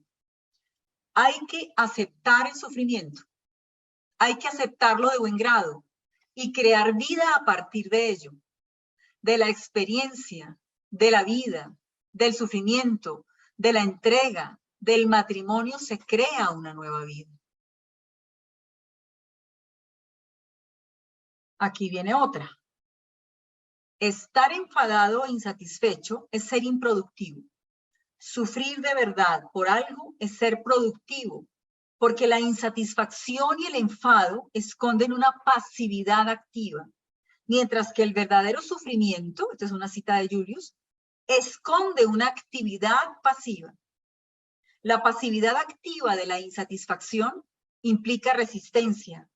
Hay que aceptar el sufrimiento. Hay que aceptarlo de buen grado y crear vida a partir de ello, de la experiencia, de la vida, del sufrimiento, de la entrega, del matrimonio se crea una nueva vida. Aquí viene otra. Estar enfadado e insatisfecho es ser improductivo. Sufrir de verdad por algo es ser productivo, porque la insatisfacción y el enfado esconden una pasividad activa, mientras que el verdadero sufrimiento, esta es una cita de Julius, esconde una actividad pasiva. La pasividad activa de la insatisfacción implica resistencia,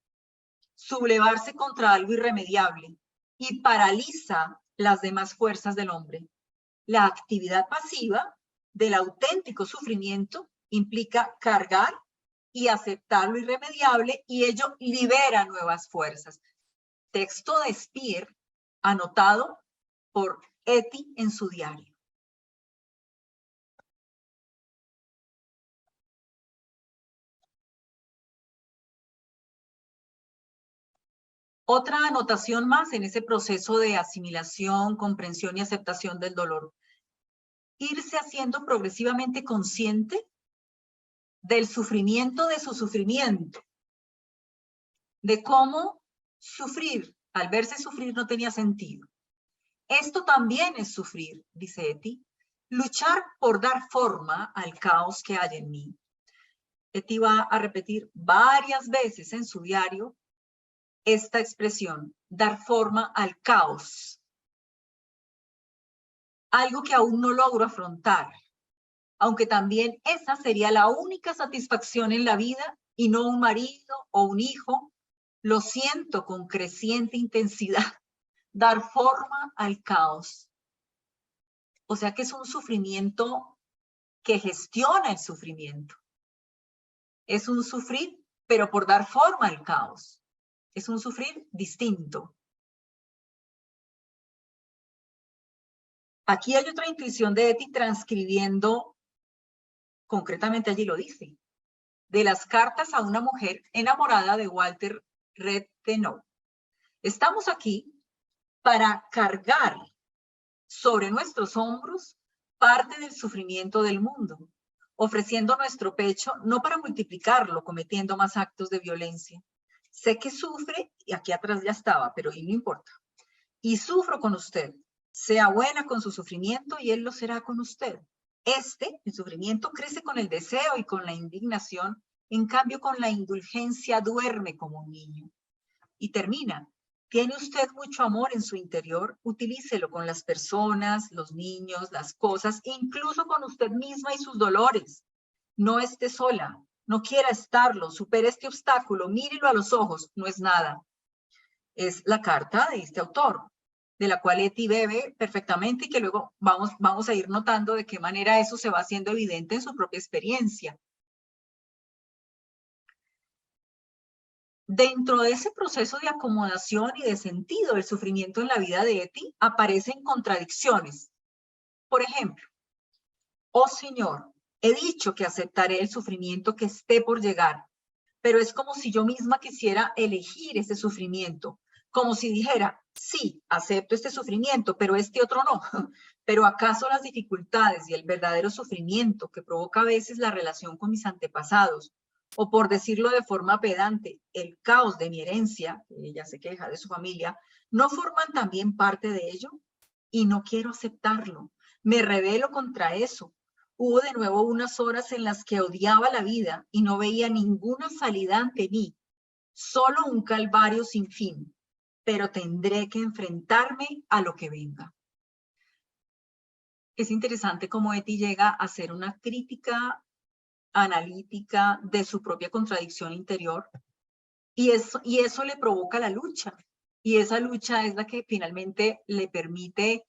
sublevarse contra algo irremediable y paraliza las demás fuerzas del hombre. La actividad pasiva del auténtico sufrimiento implica cargar y aceptar lo irremediable y ello libera nuevas fuerzas. Texto de Speer anotado por Eti en su diario. Otra anotación más en ese proceso de asimilación, comprensión y aceptación del dolor. Irse haciendo progresivamente consciente del sufrimiento de su sufrimiento, de cómo sufrir, al verse sufrir no tenía sentido. Esto también es sufrir, dice Eti, luchar por dar forma al caos que hay en mí. Eti va a repetir varias veces en su diario esta expresión, dar forma al caos. Algo que aún no logro afrontar, aunque también esa sería la única satisfacción en la vida y no un marido o un hijo, lo siento con creciente intensidad, dar forma al caos. O sea que es un sufrimiento que gestiona el sufrimiento. Es un sufrir, pero por dar forma al caos. Es un sufrir distinto. Aquí hay otra intuición de Eti transcribiendo, concretamente allí lo dice, de las cartas a una mujer enamorada de Walter Redenow. Estamos aquí para cargar sobre nuestros hombros parte del sufrimiento del mundo, ofreciendo nuestro pecho no para multiplicarlo, cometiendo más actos de violencia. Sé que sufre, y aquí atrás ya estaba, pero y no importa. Y sufro con usted. Sea buena con su sufrimiento y él lo será con usted. El sufrimiento, crece con el deseo y con la indignación, en cambio con la indulgencia duerme como un niño. Y termina. ¿Tiene usted mucho amor en su interior? Utilícelo con las personas, los niños, las cosas, incluso con usted misma y sus dolores. No esté sola, no quiera estarlo, supere este obstáculo, mírelo a los ojos, no es nada. Es la carta de este autor, de la cual Eti bebe perfectamente y que luego vamos a ir notando de qué manera eso se va haciendo evidente en su propia experiencia. Dentro de ese proceso de acomodación y de sentido del sufrimiento en la vida de Eti, aparecen contradicciones. Por ejemplo, oh Señor, he dicho que aceptaré el sufrimiento que esté por llegar, pero es como si yo misma quisiera elegir ese sufrimiento, como si dijera, sí, acepto este sufrimiento, pero este otro no. Pero ¿acaso las dificultades y el verdadero sufrimiento que provoca a veces la relación con mis antepasados, o por decirlo de forma pedante, el caos de mi herencia, que ella se queja de su familia, no forman también parte de ello? Y no quiero aceptarlo. Me rebelo contra eso. Hubo de nuevo unas horas en las que odiaba la vida y no veía ninguna salida ante mí, solo un calvario sin fin, pero tendré que enfrentarme a lo que venga. Es interesante cómo Eti llega a hacer una crítica analítica de su propia contradicción interior, y eso le provoca la lucha, y esa lucha es la que finalmente le permite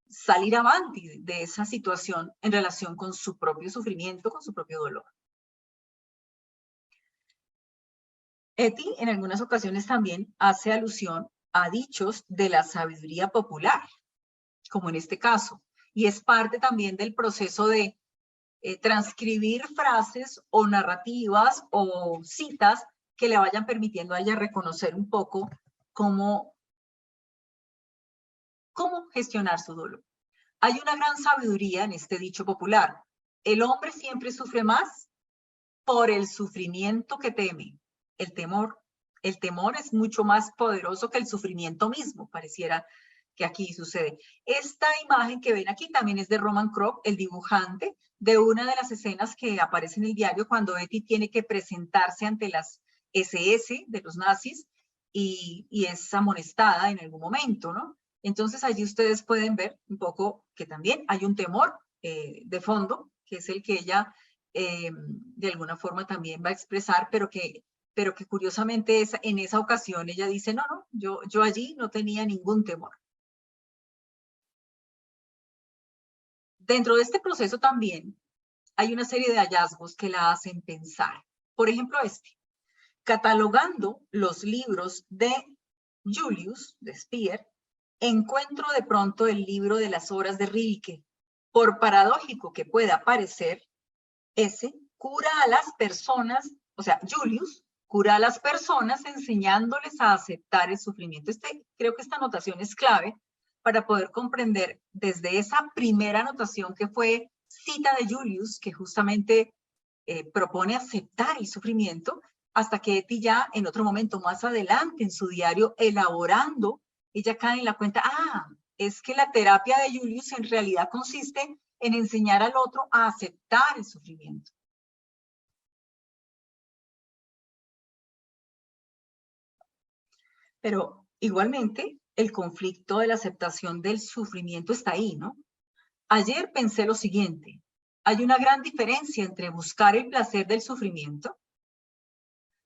salir avante de esa situación en relación con su propio sufrimiento, con su propio dolor. Etty en algunas ocasiones también hace alusión a dichos de la sabiduría popular, como en este caso, y es parte también del proceso de transcribir frases o narrativas o citas que le vayan permitiendo a ella reconocer un poco cómo gestionar su dolor. Hay una gran sabiduría en este dicho popular. El hombre siempre sufre más por el sufrimiento que teme. El temor es mucho más poderoso que el sufrimiento mismo, pareciera que aquí sucede. Esta imagen que ven aquí también es de Roman Kroc, el dibujante, de una de las escenas que aparece en el diario cuando Etty tiene que presentarse ante las SS de los nazis y es amonestada en algún momento, ¿no? Entonces allí ustedes pueden ver un poco que también hay un temor de fondo, que es el que ella de alguna forma también va a expresar, pero que curiosamente en esa ocasión ella dice, no, yo allí no tenía ningún temor. Dentro de este proceso también hay una serie de hallazgos que la hacen pensar. Por ejemplo, catalogando los libros de Julius, de Speer, encuentro de pronto el libro de las obras de Rilke. Por paradójico que pueda parecer, ese cura a las personas, o sea, Julius cura a las personas enseñándoles a aceptar el sufrimiento. Creo que esta anotación es clave para poder comprender desde esa primera anotación que fue cita de Julius, que justamente propone aceptar el sufrimiento, hasta que Etty ya en otro momento más adelante en su diario elaborando, ella cae en la cuenta, es que la terapia de Julius en realidad consiste en enseñar al otro a aceptar el sufrimiento. Pero igualmente, el conflicto de la aceptación del sufrimiento está ahí, ¿no? Ayer pensé lo siguiente, hay una gran diferencia entre buscar el placer del sufrimiento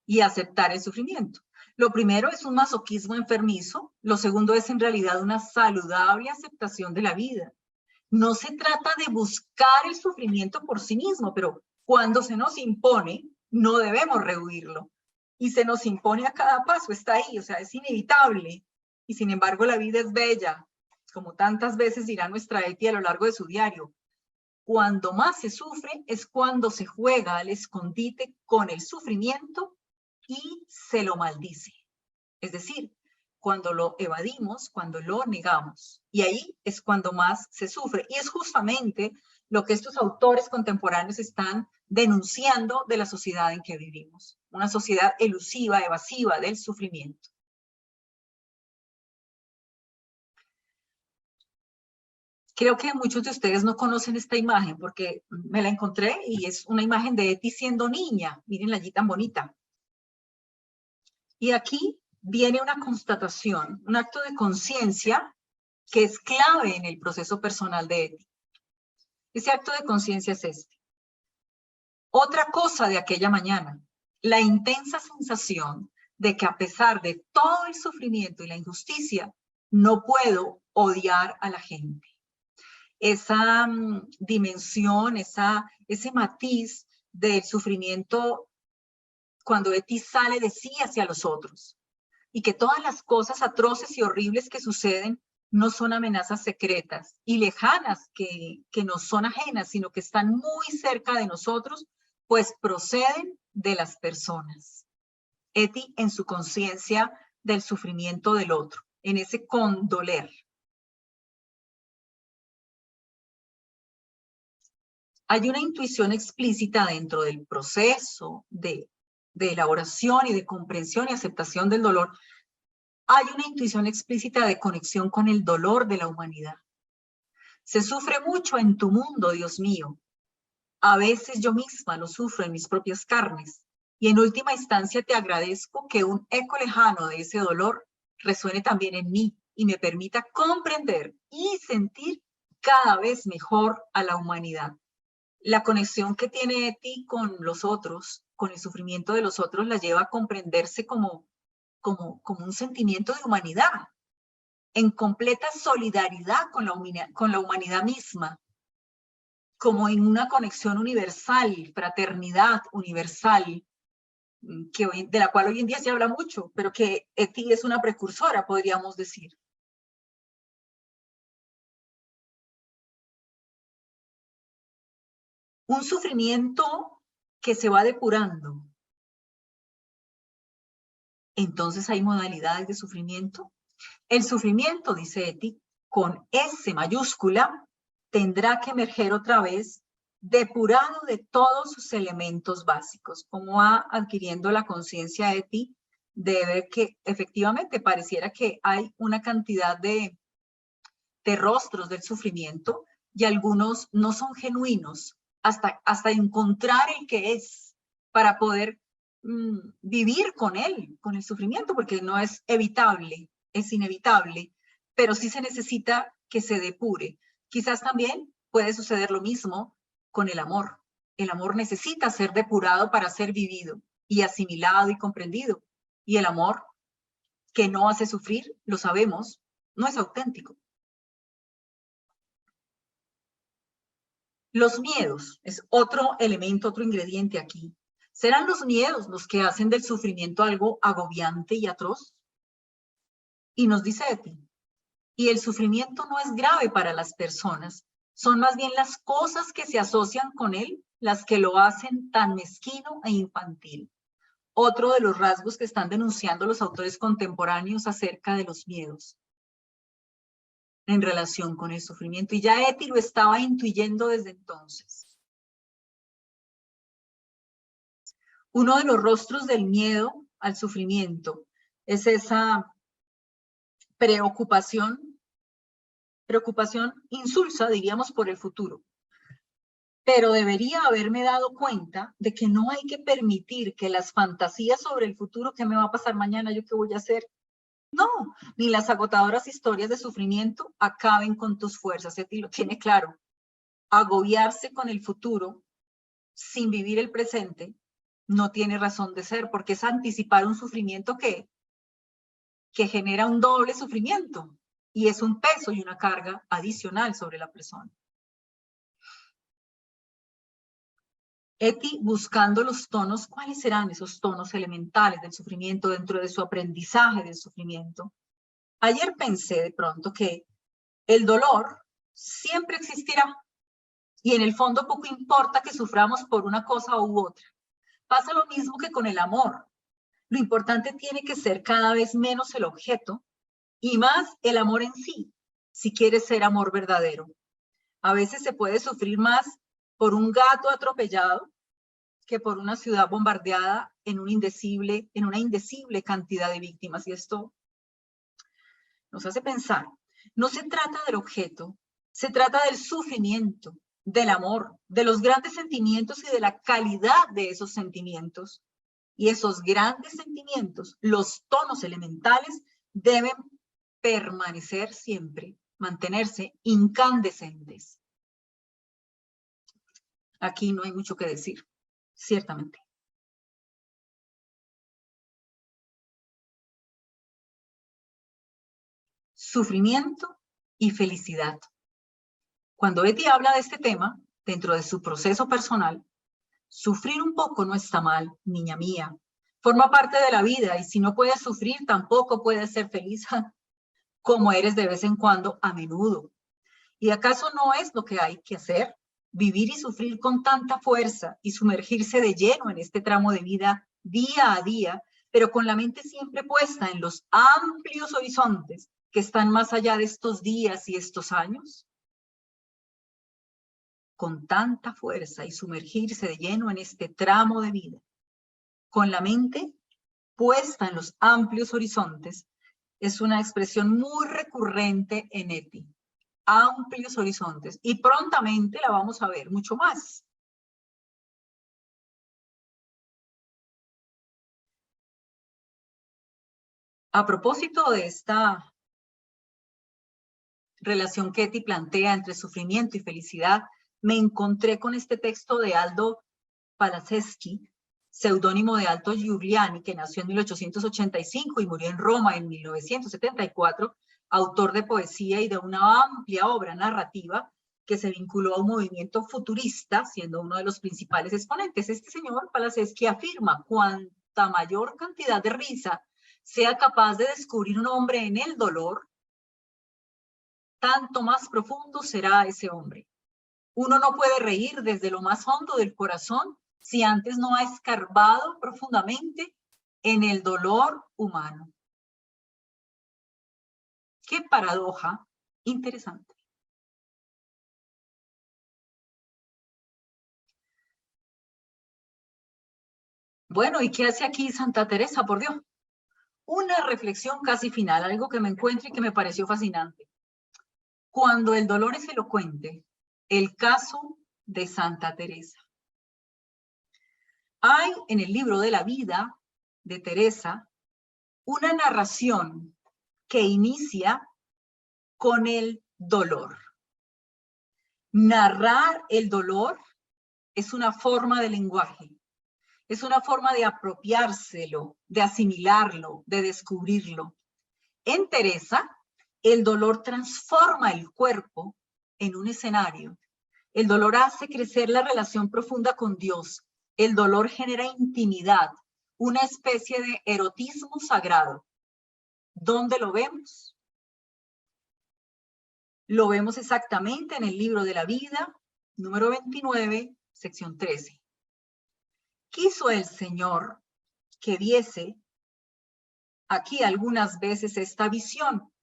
y aceptar el sufrimiento. Lo primero es un masoquismo enfermizo, lo segundo es en realidad una saludable aceptación de la vida. No se trata de buscar el sufrimiento por sí mismo, pero cuando se nos impone, no debemos rehuirlo. Y se nos impone a cada paso, está ahí, o sea, es inevitable. Y sin embargo, la vida es bella, como tantas veces dirá nuestra Etty a lo largo de su diario. Cuando más se sufre es cuando se juega al escondite con el sufrimiento y se lo maldice. Es decir, cuando lo evadimos, cuando lo negamos. Y ahí es cuando más se sufre. Y es justamente lo que estos autores contemporáneos están denunciando de la sociedad en que vivimos. Una sociedad elusiva, evasiva del sufrimiento. Creo que muchos de ustedes no conocen esta imagen porque me la encontré y es una imagen de Etty siendo niña. Mírenla allí tan bonita. Y aquí viene una constatación, un acto de conciencia que es clave en el proceso personal de Etty. Ese acto de conciencia es este. Otra cosa de aquella mañana, la intensa sensación de que a pesar de todo el sufrimiento y la injusticia, no puedo odiar a la gente. Esa dimensión, ese matiz del sufrimiento cuando Etty sale de sí hacia los otros. Y que todas las cosas atroces y horribles que suceden no son amenazas secretas y lejanas que nos son ajenas, sino que están muy cerca de nosotros, pues proceden de las personas. Etty en su conciencia del sufrimiento del otro, en ese condoler. Hay una intuición explícita dentro del proceso de elaboración y de comprensión y aceptación del dolor. Hay una intuición explícita de conexión con el dolor de la humanidad. Se sufre mucho en tu mundo, Dios mío. A veces yo misma lo sufro en mis propias carnes. Y en última instancia te agradezco que un eco lejano de ese dolor resuene también en mí y me permita comprender y sentir cada vez mejor a la humanidad. La conexión que tiene Eti con los otros, con el sufrimiento de los otros, la lleva a comprenderse como un sentimiento de humanidad, en completa solidaridad con la humanidad misma, como en una conexión universal, fraternidad universal, de la cual hoy en día se habla mucho, pero que Eti es una precursora, podríamos decir. Un sufrimiento que se va depurando. Entonces hay modalidades de sufrimiento. El sufrimiento, dice Eti, con S mayúscula, tendrá que emerger otra vez depurado de todos sus elementos básicos. Como va adquiriendo la conciencia Eti de ver que efectivamente pareciera que hay una cantidad de rostros del sufrimiento y algunos no son genuinos hasta encontrar el que es para poder vivir con él, con el sufrimiento, porque no es evitable, es inevitable, pero sí se necesita que se depure. Quizás también puede suceder lo mismo con el amor. El amor necesita ser depurado para ser vivido y asimilado y comprendido. Y el amor que no hace sufrir, lo sabemos, no es auténtico. Los miedos es otro elemento, otro ingrediente aquí. ¿Serán los miedos los que hacen del sufrimiento algo agobiante y atroz? Y nos dice Eti, y el sufrimiento no es grave para las personas, son más bien las cosas que se asocian con él las que lo hacen tan mezquino e infantil. Otro de los rasgos que están denunciando los autores contemporáneos acerca de los miedos en relación con el sufrimiento. Y ya Eti lo estaba intuyendo desde entonces. Uno de los rostros del miedo al sufrimiento es esa preocupación insulsa, diríamos, por el futuro. Pero debería haberme dado cuenta de que no hay que permitir que las fantasías sobre el futuro, qué me va a pasar mañana, yo qué voy a hacer, no, ni las agotadoras historias de sufrimiento acaben con tus fuerzas. Eti lo tiene claro. Agobiarse con el futuro sin vivir el presente no tiene razón de ser, porque es anticipar un sufrimiento que genera un doble sufrimiento y es un peso y una carga adicional sobre la persona. Eti buscando los tonos, ¿cuáles serán esos tonos elementales del sufrimiento dentro de su aprendizaje del sufrimiento? Ayer pensé de pronto que el dolor siempre existirá y en el fondo poco importa que suframos por una cosa u otra. Pasa lo mismo que con el amor. Lo importante tiene que ser cada vez menos el objeto y más el amor en sí, si quieres ser amor verdadero. A veces se puede sufrir más por un gato atropellado que por una ciudad bombardeada en una indecible cantidad de víctimas. Y esto nos hace pensar. No se trata del objeto, se trata del sufrimiento, del amor, de los grandes sentimientos y de la calidad de esos sentimientos. Y esos grandes sentimientos, los tonos elementales, deben permanecer siempre, mantenerse incandescentes. Aquí no hay mucho que decir, ciertamente. Sufrimiento y felicidad. Cuando Eti habla de este tema, dentro de su proceso personal, sufrir un poco no está mal, niña mía. Forma parte de la vida y si no puedes sufrir, tampoco puedes ser feliz, como eres de vez en cuando, a menudo. ¿Y acaso no es lo que hay que hacer? Vivir y sufrir con tanta fuerza y sumergirse de lleno en este tramo de vida día a día, pero con la mente siempre puesta en los amplios horizontes que están más allá de estos días y estos años. Con tanta fuerza y sumergirse de lleno en este tramo de vida, con la mente puesta en los amplios horizontes, es una expresión muy recurrente en Eti. Amplios horizontes. Y prontamente la vamos a ver mucho más. A propósito de esta relación que Eti plantea entre sufrimiento y felicidad, me encontré con este texto de Aldo Palaseschi, seudónimo de Aldo Giuliani, que nació en 1885 y murió en Roma en 1974, autor de poesía y de una amplia obra narrativa que se vinculó a un movimiento futurista, siendo uno de los principales exponentes. Este señor Palaseschi afirma: cuanta mayor cantidad de risa sea capaz de descubrir un hombre en el dolor, tanto más profundo será ese hombre. Uno no puede reír desde lo más hondo del corazón si antes no ha escarbado profundamente en el dolor humano. Qué paradoja interesante. Bueno, ¿y qué hace aquí Santa Teresa, por Dios? Una reflexión casi final, algo que me encuentro y que me pareció fascinante. Cuando el dolor es elocuente, el caso de Santa Teresa. Hay en el libro de la vida de Teresa una narración que inicia con el dolor. Narrar el dolor es una forma de lenguaje, es una forma de apropiárselo, de asimilarlo, de descubrirlo. En Teresa, el dolor transforma el cuerpo en un escenario. El dolor hace crecer la relación profunda con Dios. El dolor genera intimidad, una especie de erotismo sagrado. ¿Dónde lo vemos? Lo vemos exactamente en el libro de la vida, número 29, sección 13. Quiso el Señor que viese aquí algunas veces esta visión.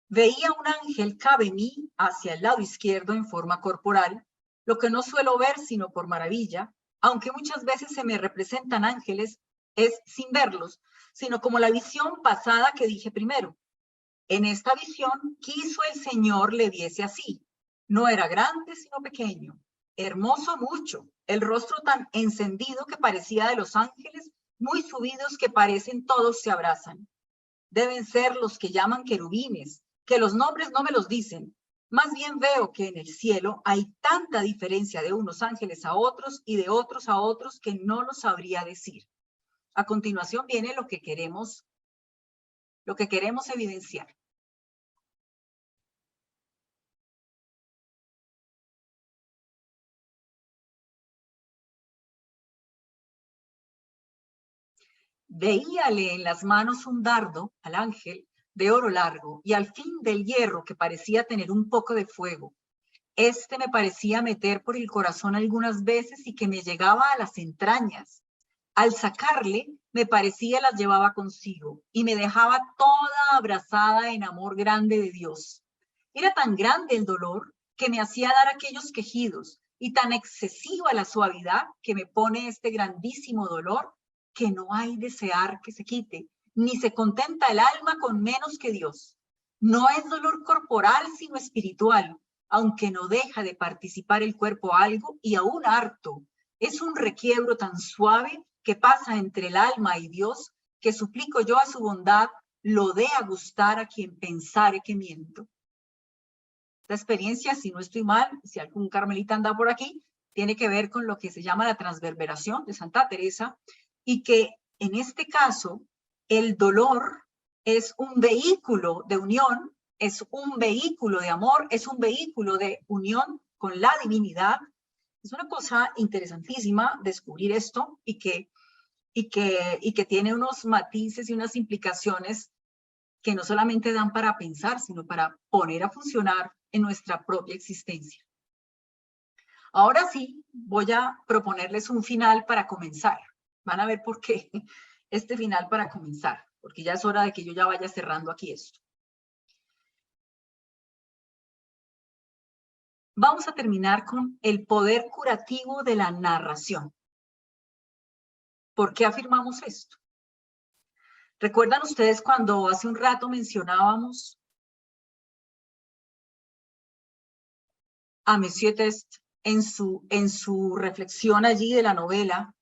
Veía un ángel cabe mí hacia el lado izquierdo en forma corporal, lo que no suelo ver sino por maravilla, aunque muchas veces se me representan ángeles, es sin verlos, sino como la visión pasada que dije primero. En esta visión quiso el Señor le viese así. No era grande sino pequeño, hermoso mucho, el rostro tan encendido que parecía de los ángeles, muy subidos que parecen todos se abrazan. Deben ser los que llaman querubines, que los nombres no me los dicen. Más bien veo que en el cielo hay tanta diferencia de unos ángeles a otros y de otros a otros que no lo sabría decir. A continuación viene lo que queremos evidenciar. Veíale en las manos un dardo al ángel de oro largo y al fin del hierro que parecía tener un poco de fuego. Este me parecía meter por el corazón algunas veces y que me llegaba a las entrañas. Al sacarle, me parecía las llevaba consigo y me dejaba toda abrazada en amor grande de Dios. Era tan grande el dolor que me hacía dar aquellos quejidos y tan excesiva la suavidad que me pone este grandísimo dolor que no hay desear que se quite, ni se contenta el alma con menos que Dios. No es dolor corporal sino espiritual, aunque no deja de participar el cuerpo algo y aún harto. Es un requiebro tan suave que pasa entre el alma y Dios, que suplico yo a su bondad lo dé a gustar a quien pensare que miento. Esta experiencia, si no estoy mal, si algún carmelita anda por aquí, tiene que ver con lo que se llama la transverberación de Santa Teresa, y que en este caso el dolor es un vehículo de unión, es un vehículo de amor, es un vehículo de unión con la divinidad. Es una cosa interesantísima descubrir esto y que tiene unos matices y unas implicaciones que no solamente dan para pensar, sino para poner a funcionar en nuestra propia existencia. Ahora sí, voy a proponerles un final para comenzar. Van a ver por qué este final para comenzar, porque ya es hora de que yo ya vaya cerrando aquí esto. Vamos a terminar con el poder curativo de la narración. ¿Por qué afirmamos esto? ¿Recuerdan ustedes cuando hace un rato mencionábamos a Monsieur Test en su reflexión allí de la novela,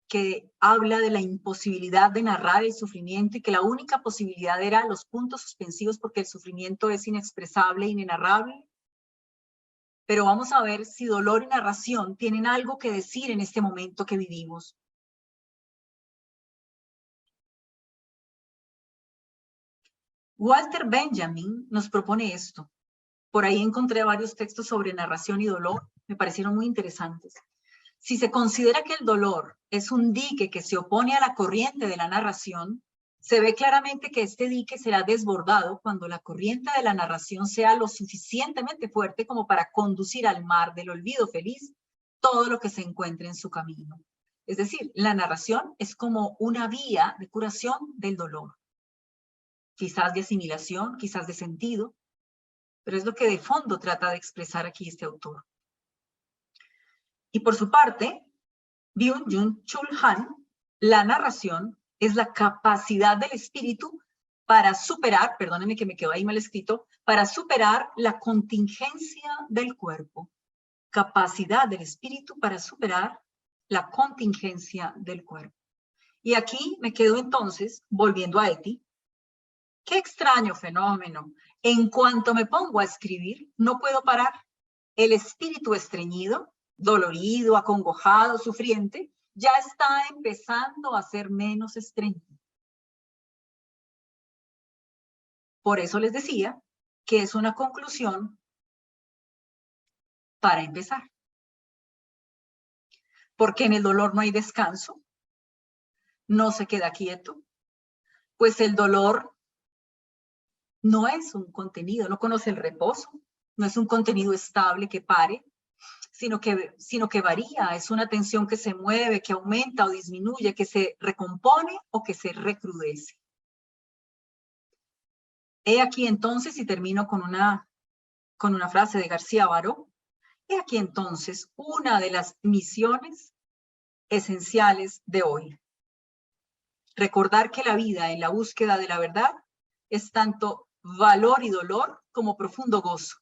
que habla de la imposibilidad de narrar el sufrimiento y que la única posibilidad era los puntos suspensivos porque el sufrimiento es inexpresable, inenarrable? pero vamos a ver si dolor y narración tienen algo que decir en este momento que vivimos. Walter Benjamin nos propone esto. Por ahí encontré varios textos sobre narración y dolor, me parecieron muy interesantes. Si se considera que el dolor es un dique que se opone a la corriente de la narración, se ve claramente que este dique será desbordado cuando la corriente de la narración sea lo suficientemente fuerte como para conducir al mar del olvido feliz todo lo que se encuentre en su camino. Es decir, la narración es como una vía de curación del dolor. Quizás de asimilación, quizás de sentido, pero es lo que de fondo trata de expresar aquí este autor. Y por su parte, Byung-Chul Han, la narración es la capacidad del espíritu para superar, perdónenme que me quedó ahí mal escrito, para superar la contingencia del cuerpo. Capacidad del espíritu para superar la contingencia del cuerpo. Y aquí me quedo entonces, volviendo a Eti, qué extraño fenómeno. En cuanto me pongo a escribir, no puedo parar. El espíritu estreñido, dolorido, acongojado, sufriente, ya está empezando a ser menos estreñido. Por eso les decía que es una conclusión para empezar. Porque en el dolor no hay descanso, no se queda quieto, pues el dolor no es un contenido, no conoce el reposo, no es un contenido estable que pare, sino que varía, es una tensión que se mueve, que aumenta o disminuye, que se recompone o que se recrudece. He aquí entonces, y termino con una frase de García Baró, he aquí entonces una de las misiones esenciales de hoy. Recordar que la vida en la búsqueda de la verdad es tanto valor y dolor como profundo gozo.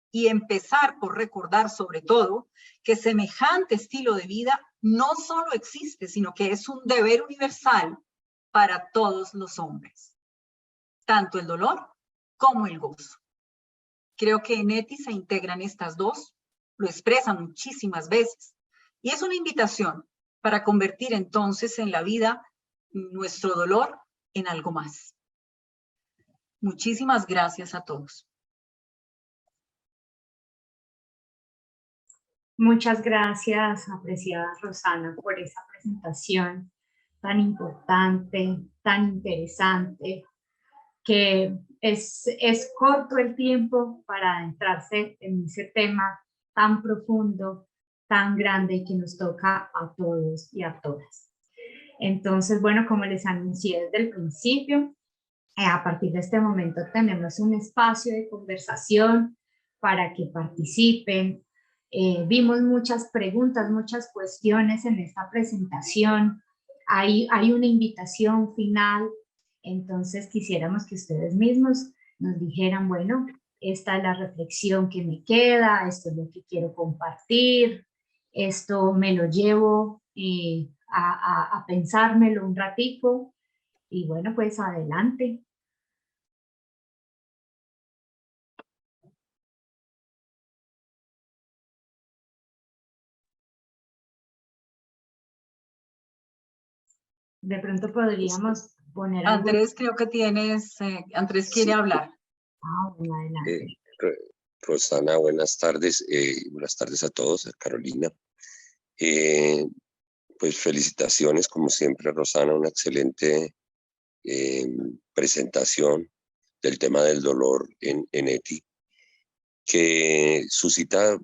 Y empezar por recordar sobre todo que semejante estilo de vida no solo existe, sino que es un deber universal para todos los hombres. Tanto el dolor como el gozo. Creo que en Eti se integran estas dos, lo expresa muchísimas veces, y es una invitación para convertir entonces en la vida nuestro dolor en algo más. Muchísimas gracias a todos.
Muchas gracias, apreciada Rosana, por esa presentación tan importante, tan interesante, que es corto el tiempo para adentrarse en ese tema tan profundo, tan grande y que nos toca a todos y a todas. Entonces, bueno, como les anuncié desde el principio, a partir de este momento tenemos un espacio de conversación para que participen. Vimos muchas preguntas, muchas cuestiones en esta presentación. Hay una invitación final, entonces quisiéramos que ustedes mismos nos dijeran, bueno, esta es la reflexión que me queda, esto es lo que quiero compartir, esto me lo llevo a pensármelo un ratico y bueno, pues adelante. De pronto podríamos poner
Andrés, creo que tienes, Andrés quiere hablar.
Bueno, adelante.
Rosana, buenas tardes a todos, a Carolina. Pues felicitaciones, como siempre, Rosana, una excelente presentación del tema del dolor en Eti, que suscita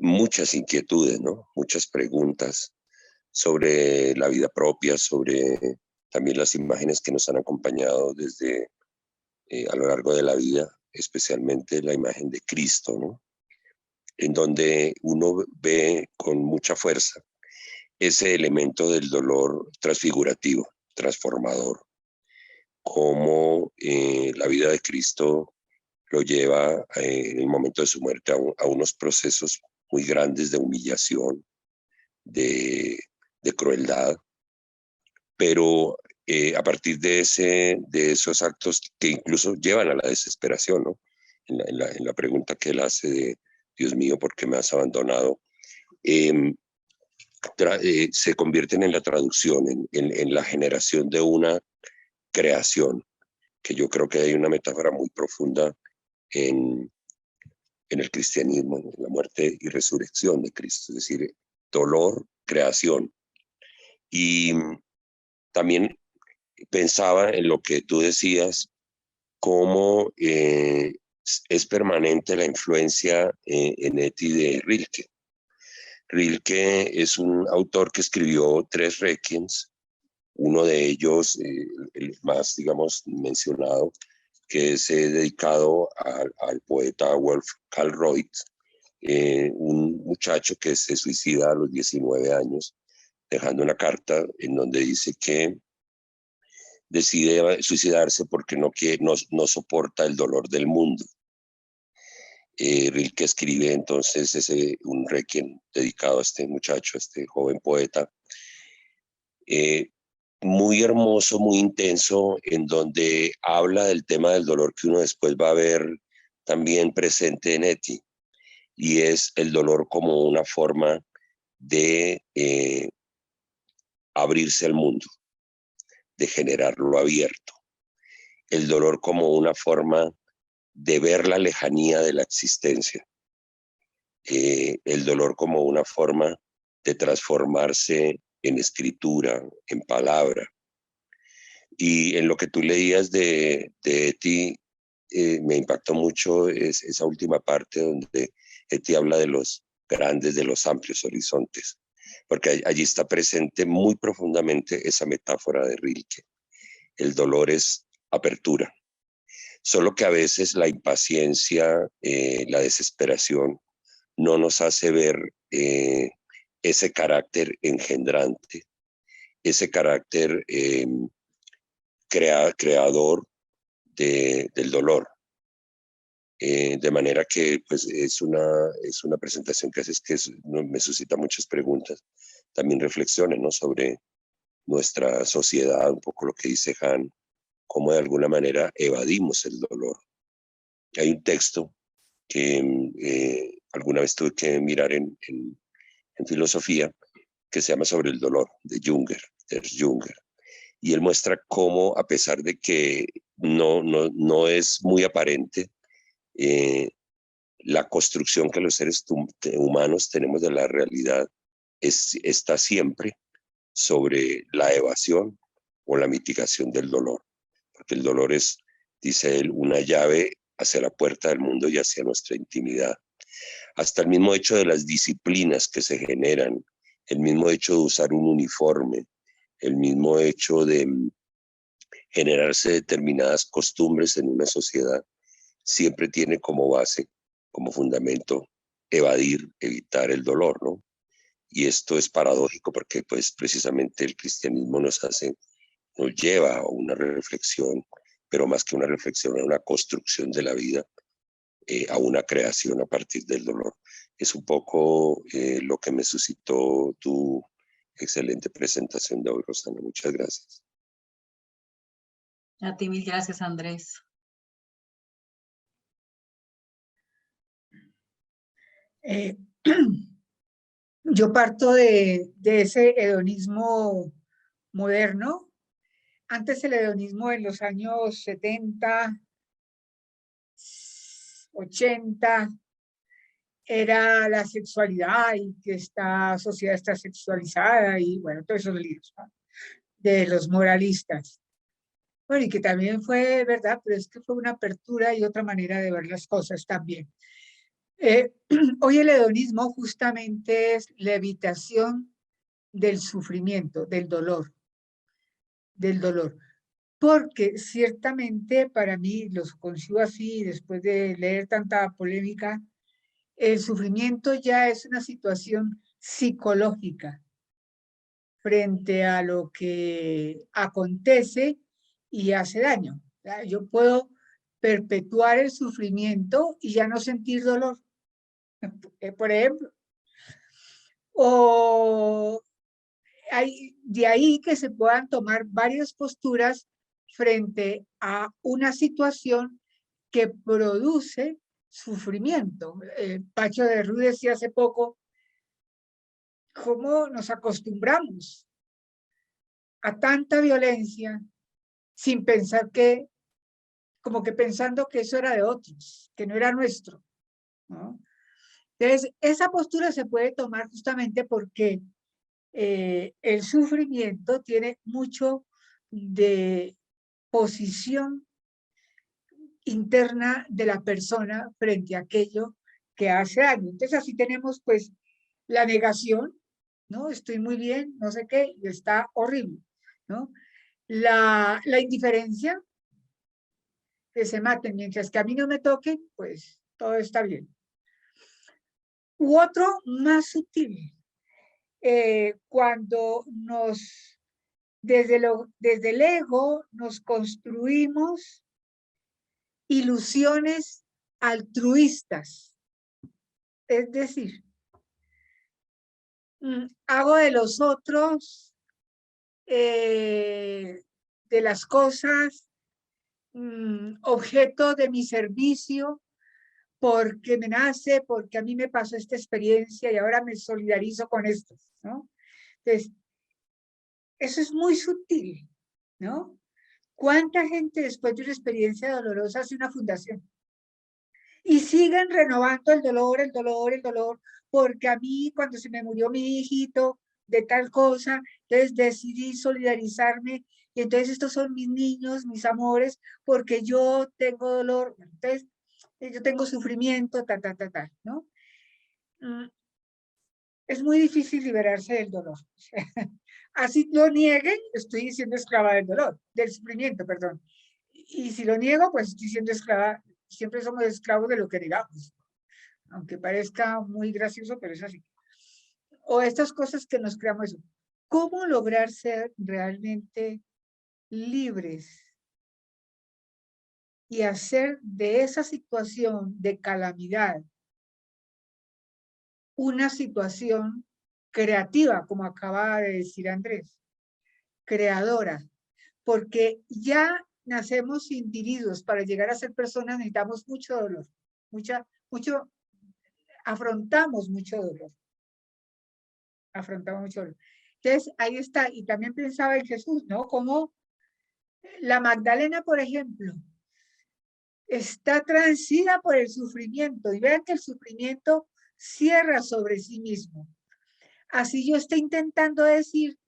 muchas inquietudes, ¿no? Muchas preguntas sobre la vida propia, sobre también las imágenes que nos han acompañado desde a lo largo de la vida, especialmente la imagen de Cristo, ¿no? En donde uno ve con mucha fuerza ese elemento del dolor transfigurativo, transformador, cómo la vida de Cristo lo lleva en el momento de su muerte a unos procesos muy grandes de humillación, de crueldad, pero a partir de esos actos que incluso llevan a la desesperación, ¿no? En la pregunta que él hace Dios mío, ¿por qué me has abandonado? Se convierten en la traducción, en la generación de una creación, que yo creo que hay una metáfora muy profunda en el cristianismo, en la muerte y resurrección de Cristo, es decir, dolor, creación. Y también pensaba en lo que tú decías, cómo es permanente la influencia en Eti de Rilke. Rilke es un autor que escribió 3 requiems, uno de ellos, el más, digamos, mencionado, que es dedicado al poeta Wolf Kalroyd, un muchacho que se suicida a los 19 años, dejando una carta en donde dice que decide suicidarse porque no soporta el dolor del mundo. Rilke escribe entonces un requiem dedicado a este muchacho, a este joven poeta, muy hermoso, muy intenso, en donde habla del tema del dolor que uno después va a ver también presente en Eti, y es el dolor como una forma de abrirse al mundo, de generarlo abierto, el dolor como una forma de ver la lejanía de la existencia, el dolor como una forma de transformarse en escritura, en palabra. Y en lo que tú leías de Eti, me impactó mucho esa última parte donde Eti habla de los grandes, de los amplios horizontes, porque allí está presente muy profundamente esa metáfora de Rilke. El dolor es apertura, solo que a veces la impaciencia, la desesperación, no nos hace ver ese carácter engendrante, ese carácter creador del dolor. De manera que pues, es una presentación que haces que me suscita muchas preguntas, también reflexiones, ¿no?, sobre nuestra sociedad, un poco lo que dice Han, cómo de alguna manera evadimos el dolor. Hay un texto que alguna vez tuve que mirar en filosofía, que se llama Sobre el dolor, de Junger, y él muestra cómo, a pesar de que no es muy aparente, la construcción que los seres humanos tenemos de la realidad está siempre sobre la evasión o la mitigación del dolor, porque el dolor es, dice él, una llave hacia la puerta del mundo y hacia nuestra intimidad. Hasta el mismo hecho de las disciplinas que se generan, el mismo hecho de usar un uniforme, el mismo hecho de generarse determinadas costumbres en una sociedad, siempre tiene como base, como fundamento, evitar el dolor, ¿no? Y esto es paradójico porque pues precisamente el cristianismo nos lleva a una reflexión, pero más que una reflexión, a una construcción de la vida, a una creación a partir del dolor. Es un poco lo que me suscitó tu excelente presentación de hoy, Rosana. Muchas gracias.
A ti mil gracias, Andrés.
Yo parto de ese hedonismo moderno. Antes el hedonismo en los años 70, 80, era la sexualidad y que esta sociedad está sexualizada y bueno, todos esos libros, ¿no?, de los moralistas. Bueno, y que también fue verdad, pero es que fue una apertura y otra manera de ver las cosas también. Hoy el hedonismo justamente es la evitación del sufrimiento, del dolor, porque ciertamente para mí, los concibo así, después de leer tanta polémica, el sufrimiento ya es una situación psicológica frente a lo que acontece y hace daño. Yo puedo perpetuar el sufrimiento y ya no sentir dolor, por ejemplo. O de ahí que se puedan tomar varias posturas frente a una situación que produce sufrimiento. Pacho de Rú decía hace poco cómo nos acostumbramos a tanta violencia sin pensar que, como que pensando que eso era de otros, que no era nuestro, ¿no? Entonces, esa postura se puede tomar justamente porque el sufrimiento tiene mucho de posición interna de la persona frente a aquello que hace daño. Entonces, así tenemos pues la negación, ¿no? Estoy muy bien, no sé qué, y está horrible, ¿no? La indiferencia, que se maten, mientras que a mí no me toquen, pues todo está bien. U otro más sutil, cuando desde el ego nos construimos ilusiones altruistas. Es decir, hago de los otros, de las cosas, objeto de mi servicio, porque me nace, porque a mí me pasó esta experiencia y ahora me solidarizo con esto, ¿no? Entonces, eso es muy sutil, ¿no? ¿Cuánta gente después de una experiencia dolorosa hace una fundación? Y siguen renovando el dolor, el dolor, el dolor, porque a mí cuando se me murió mi hijito de tal cosa, entonces decidí solidarizarme y entonces estos son mis niños, mis amores, porque yo tengo dolor, entonces yo tengo sufrimiento, ¿no? Es muy difícil liberarse del dolor. Así lo nieguen, estoy siendo esclava del dolor, del sufrimiento, perdón. Y si lo niego, pues estoy siendo esclava, siempre somos esclavos de lo que negamos, aunque parezca muy gracioso, pero es así. O estas cosas que nos creamos eso. ¿Cómo lograr ser realmente libres y hacer de esa situación de calamidad una situación creativa, como acaba de decir Andrés, creadora? Porque ya nacemos individuos, para llegar a ser personas necesitamos mucho dolor, afrontamos mucho dolor. Entonces, ahí está, y también pensaba en Jesús, ¿no? Como la Magdalena, por ejemplo, está transida por el sufrimiento, y vean que el sufrimiento cierra sobre sí mismo. Así yo estoy intentando decir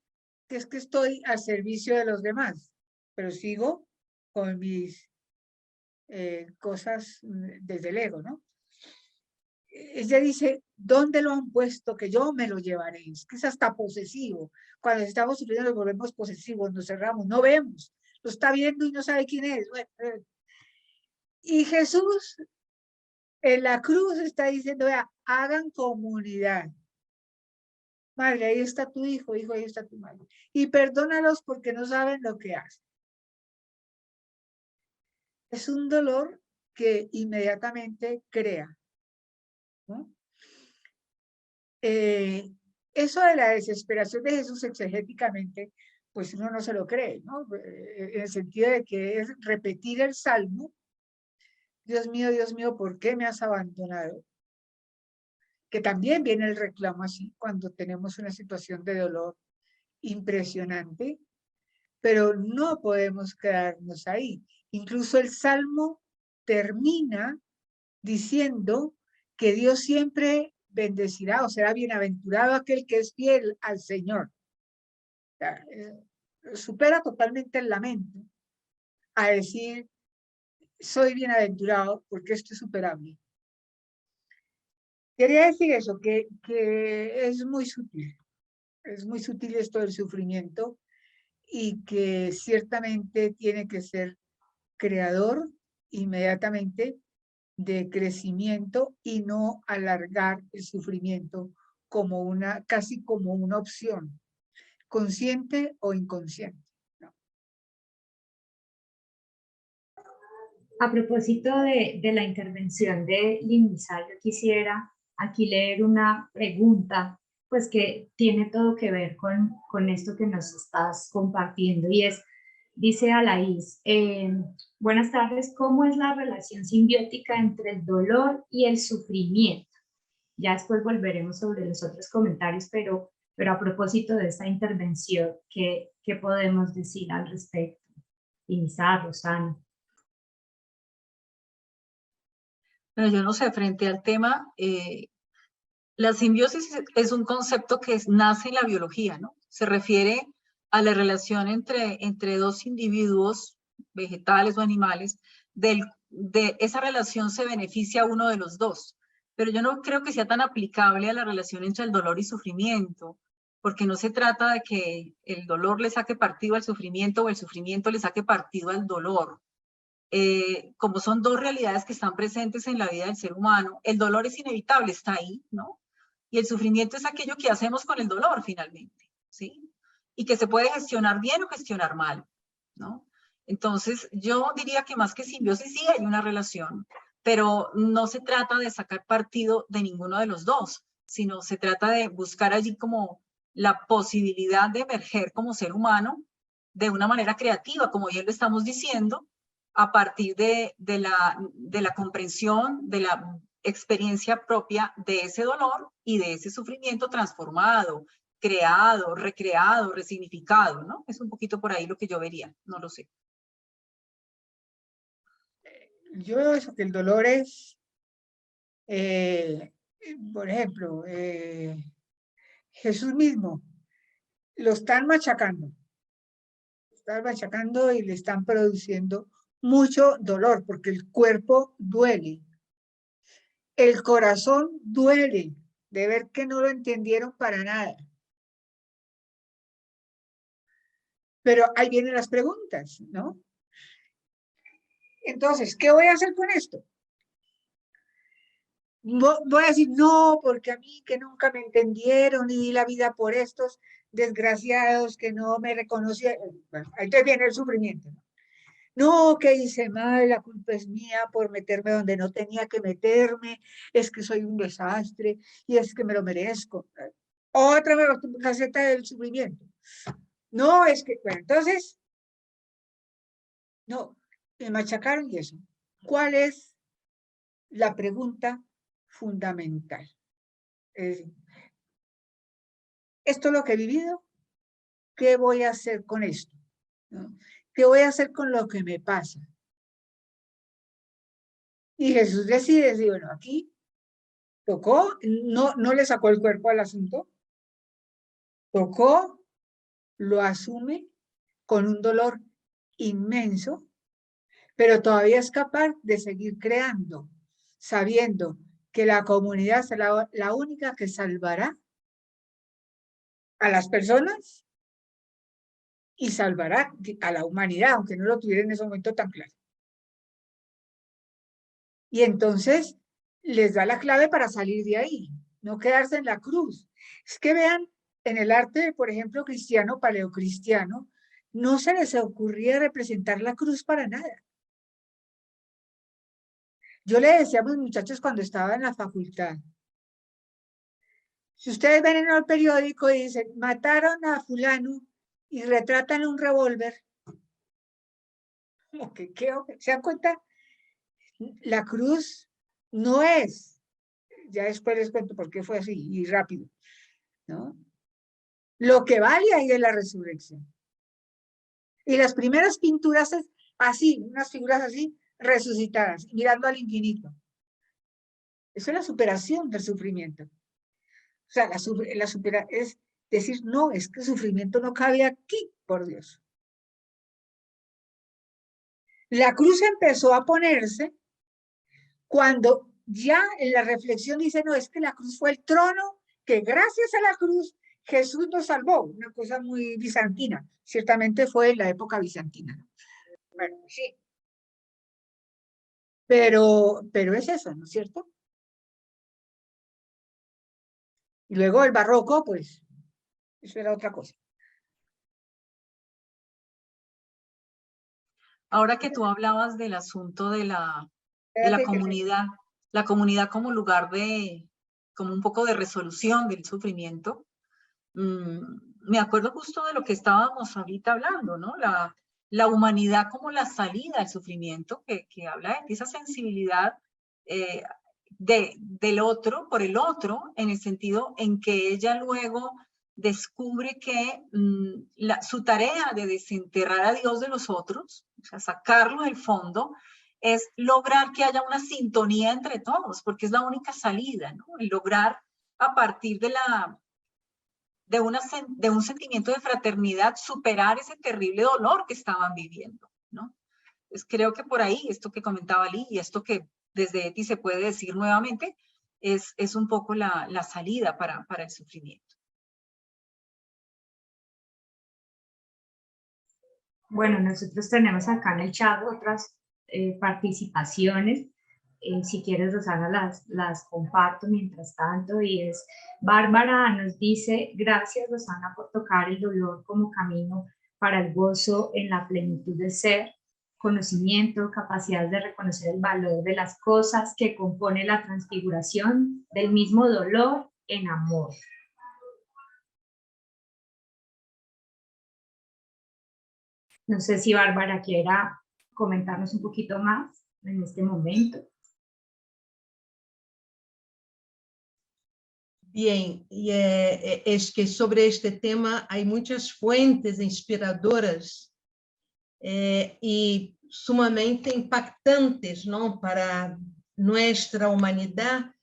que es que estoy al servicio de los demás, pero sigo con mis cosas desde el ego, ¿no? Ella dice, ¿dónde lo han puesto? Que yo me lo llevaré. Es que es hasta posesivo. Cuando estamos sufriendo nos volvemos posesivos, nos cerramos, no vemos. Lo está viendo y no sabe quién es. Bueno, y Jesús en la cruz está diciendo, vea, hagan comunidad. Madre, ahí está tu hijo, hijo, ahí está tu madre. Y perdónalos porque no saben lo que hacen. Es un dolor que inmediatamente crea, ¿no? Eso de la desesperación de Jesús exegéticamente, pues uno no se lo cree, ¿no? En el sentido de que es repetir el salmo, Dios mío, ¿por qué me has abandonado? Que también viene el reclamo así cuando tenemos una situación de dolor impresionante, pero no podemos quedarnos ahí. Incluso el salmo termina diciendo que Dios siempre bendecirá o será bienaventurado aquel que es fiel al Señor. O sea, supera totalmente el lamento a decir, soy bienaventurado porque esto es superable. Quería decir eso, que es muy sutil esto del sufrimiento y que ciertamente tiene que ser creador inmediatamente de crecimiento y no alargar el sufrimiento como casi como una opción, consciente o inconsciente. ¿No?
A propósito de la intervención de Limisa, yo quisiera aquí leer una pregunta, pues que tiene todo que ver con esto que nos estás compartiendo, y es, Dice Alaís, buenas tardes, ¿cómo es la relación simbiótica entre el dolor y el sufrimiento? Ya después volveremos sobre los otros comentarios, pero a propósito de esta intervención, ¿qué podemos decir al respecto? Inizar, Rosana.
Bueno, yo no sé, frente al tema, la simbiosis es un concepto que nace en la biología, ¿no? Se refiere a la relación entre dos individuos, vegetales o animales, de esa relación se beneficia a uno de los dos. Pero yo no creo que sea tan aplicable a la relación entre el dolor y sufrimiento, porque no se trata de que el dolor le saque partido al sufrimiento o el sufrimiento le saque partido al dolor. Como son dos realidades que están presentes en la vida del ser humano, el dolor es inevitable, está ahí, ¿no? Y el sufrimiento es aquello que hacemos con el dolor, finalmente, ¿sí? Y que se puede gestionar bien o gestionar mal, ¿no? Entonces, yo diría que más que simbiosis sí hay una relación, pero no se trata de sacar partido de ninguno de los dos, sino se trata de buscar allí como la posibilidad de emerger como ser humano de una manera creativa, como ya lo estamos diciendo, a partir de la comprensión, de la experiencia propia de ese dolor y de ese sufrimiento transformado, creado, recreado, resignificado, ¿no? Es un poquito por ahí lo que yo vería, no lo sé.
Yo veo eso, que el dolor es, por ejemplo, Jesús mismo, lo están machacando y le están produciendo mucho dolor, porque el cuerpo duele. El corazón duele de ver que no lo entendieron para nada. Pero ahí vienen las preguntas, ¿no? Entonces, ¿qué voy a hacer con esto? Voy a decir, no, porque a mí que nunca me entendieron y di la vida por estos desgraciados que no me reconocieron. Bueno, ahí te viene el sufrimiento, ¿no? No, que hice mal, la culpa es mía por meterme donde no tenía que meterme, es que soy un desastre y es que me lo merezco. Otra faceta del sufrimiento. No, es que, bueno, entonces, no, me machacaron y eso. ¿Cuál es la pregunta fundamental? Es decir, esto es lo que he vivido, ¿qué voy a hacer con esto? ¿No? ¿Qué voy a hacer con lo que me pasa? Y Jesús decide, bueno, aquí tocó, no le sacó el cuerpo al asunto, tocó, lo asume con un dolor inmenso, pero todavía es capaz de seguir creando, sabiendo que la comunidad es la única que salvará a las personas y salvará a la humanidad, aunque no lo tuviera en ese momento tan claro. Y entonces les da la clave para salir de ahí, no quedarse en la cruz. Es que vean, en el arte, por ejemplo, cristiano, paleocristiano, no se les ocurría representar la cruz para nada. Yo le decía a mis muchachos cuando estaba en la facultad, si ustedes ven en el periódico y dicen, mataron a fulano y retratan un revólver, ¿se dan cuenta? La cruz no es, ya después les cuento por qué fue así y rápido, ¿no? Lo que vale ahí es la resurrección. Y las primeras pinturas es así, unas figuras así, resucitadas, mirando al infinito. Eso es la superación del sufrimiento. O sea, es decir, no, es que el sufrimiento no cabe aquí, por Dios. La cruz empezó a ponerse cuando ya en la reflexión dice, no, es que la cruz fue el trono, que gracias a la cruz Jesús nos salvó, una cosa muy bizantina, ciertamente fue en la época bizantina. Bueno, sí. Pero es eso, ¿no es cierto? Y luego el barroco, pues, eso era otra cosa.
Ahora que tú hablabas del asunto de la comunidad como lugar como un poco de resolución del sufrimiento, me acuerdo justo de lo que estábamos ahorita hablando, ¿no? la humanidad como la salida del sufrimiento, que habla de esa sensibilidad del otro, por el otro, en el sentido en que ella luego descubre que su tarea de desenterrar a Dios de los otros, o sea, sacarlo del fondo, es lograr que haya una sintonía entre todos, porque es la única salida, ¿no? El lograr a partir de un sentimiento de fraternidad superar ese terrible dolor que estaban viviendo, ¿no? Pues creo que por ahí, esto que comentaba Lee y esto que desde ETI se puede decir nuevamente, es un poco la salida para el sufrimiento.
Bueno, nosotros tenemos acá en el chat otras participaciones. Si quieres, Rosana, las comparto mientras tanto. Y es, Bárbara nos dice: gracias, Rosana, por tocar el dolor como camino para el gozo en la plenitud de ser, conocimiento, capacidad de reconocer el valor de las cosas que compone la transfiguración del mismo dolor en amor. No sé si Bárbara quiera comentarnos un poquito más en este momento.
Bien, y es que sobre este tema hay muchas fuentes inspiradoras y sumamente impactantes, ¿no?, para nuestra humanidad,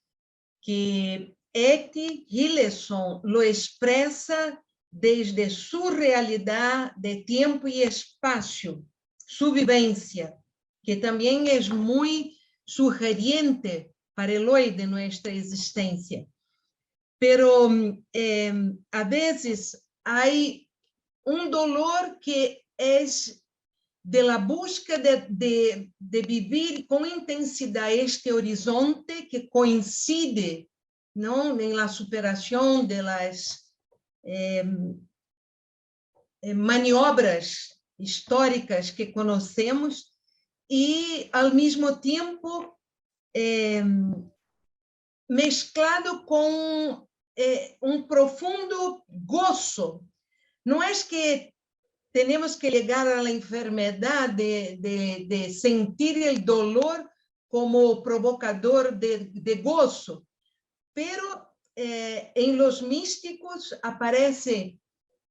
que E.T. Hillesum lo expresa desde su realidad de tiempo y espacio, su vivencia, que también es muy sugerente para el hoy de nuestra existencia. Pero a veces hay un dolor que es de la búsqueda de vivir con intensidad este horizonte que coincide, ¿no?, en la superación de las maniobras históricas que conocemos y, al mismo tiempo, mezclado con un profundo gozo. No es que tenemos que llegar a la enfermedad de sentir el dolor como provocador de gozo, pero en los místicos aparece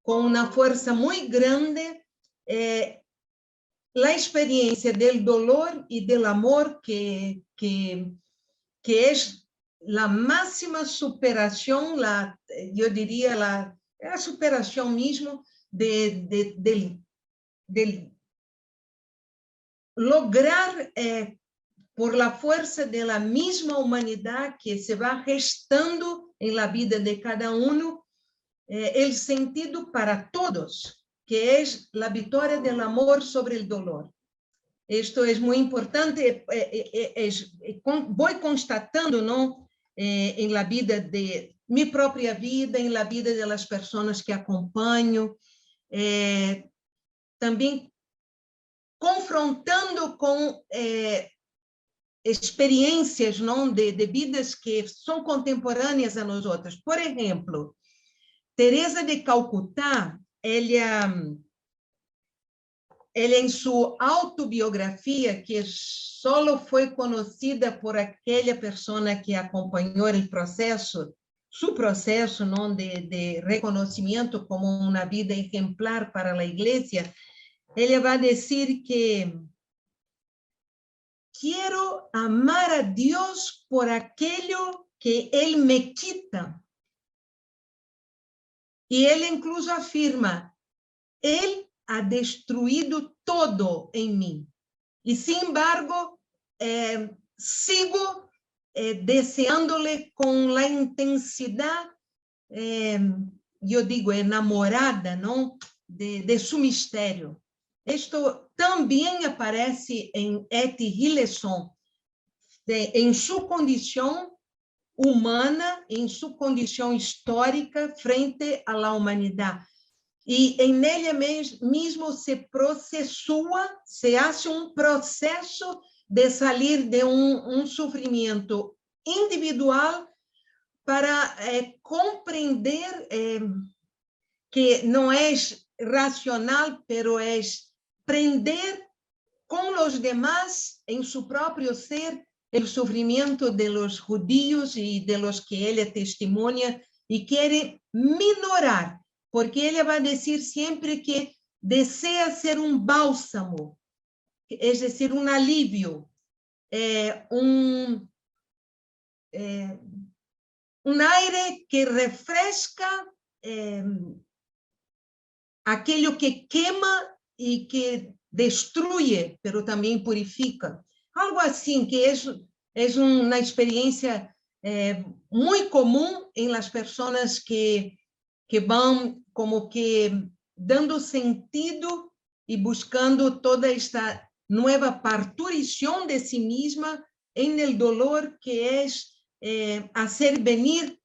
con una fuerza muy grande la experiencia del dolor y del amor que es la máxima superación, yo diría la superación mismo de lograr por la fuerza de la misma humanidad que se va gestando en la vida de cada uno, el sentido para todos, que es la victoria del amor sobre el dolor. Esto es muy importante, voy constatando, ¿no?, en la vida de mi propia vida, en la vida de las personas que acompaño, también confrontando con experiencias, ¿no?, de vidas que son contemporáneas a nosotros. Por ejemplo, Teresa de Calcutá, ella en su autobiografía, que solo fue conocida por aquella persona que acompañó el proceso, su proceso, ¿no?, de reconocimiento como una vida ejemplar para la Iglesia, ella va a decir que quiero amar a Dios por aquello que Él me quita. Y él incluso afirma, Él ha destruido todo en mí. Y sin embargo, sigo deseándole con la intensidad, yo digo, enamorada, ¿no?, de su misterio. Esto también aparece en E.T. Hillesum, en su condición humana, en su condición histórica frente a la humanidad. Y en ella mismo se procesúa, se hace un proceso de salir de un sufrimiento individual para comprender que no es racional, pero es comprender con los demás en su propio ser el sufrimiento de los judíos y de los que ella testimonia y quiere minorar, porque ella va a decir siempre que desea ser un bálsamo, es decir, un alivio, un aire que refresca aquello que quema y que destruye, pero también purifica. Algo así, que es una experiencia muy común en las personas que van como que dando sentido y buscando toda esta nueva parturición de sí misma en el dolor que es hacer venir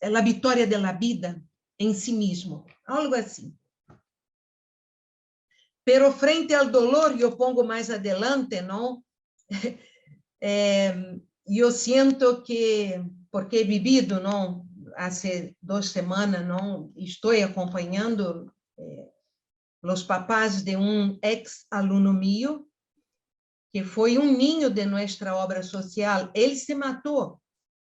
la victoria de la vida en sí mismo, algo así. Pero frente al dolor, yo pongo más adelante, ¿no? Yo siento que, porque he vivido, ¿no? Hace 2 semanas, ¿no? Estoy acompañando los papás de un ex alumno mío, que fue un niño de nuestra obra social. Él se mató,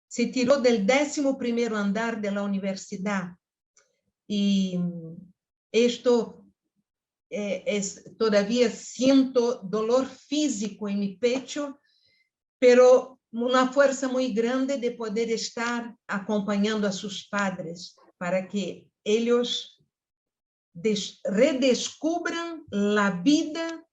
se tiró del 11º andar de la universidad. Y esto todavía siento dolor físico en mi pecho, pero una fuerza muy grande de poder estar acompañando a sus padres para que ellos redescubran la vida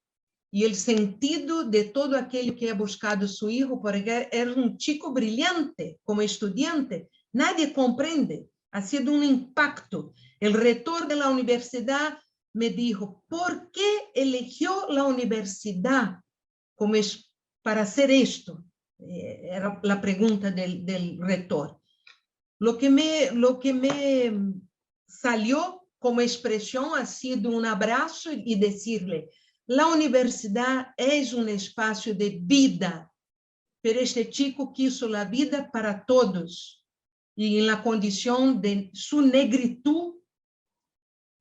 y el sentido de todo aquello que ha buscado su hijo, porque era un chico brillante como estudiante, nadie comprende, ha sido un impacto. El rector de la universidad me dijo, ¿por qué eligió la universidad como para hacer esto? Era la pregunta del rector. Lo que me salió como expresión ha sido un abrazo y decirle, la universidad es un espacio de vida, pero este chico quiso la vida para todos y en la condición de su negritud.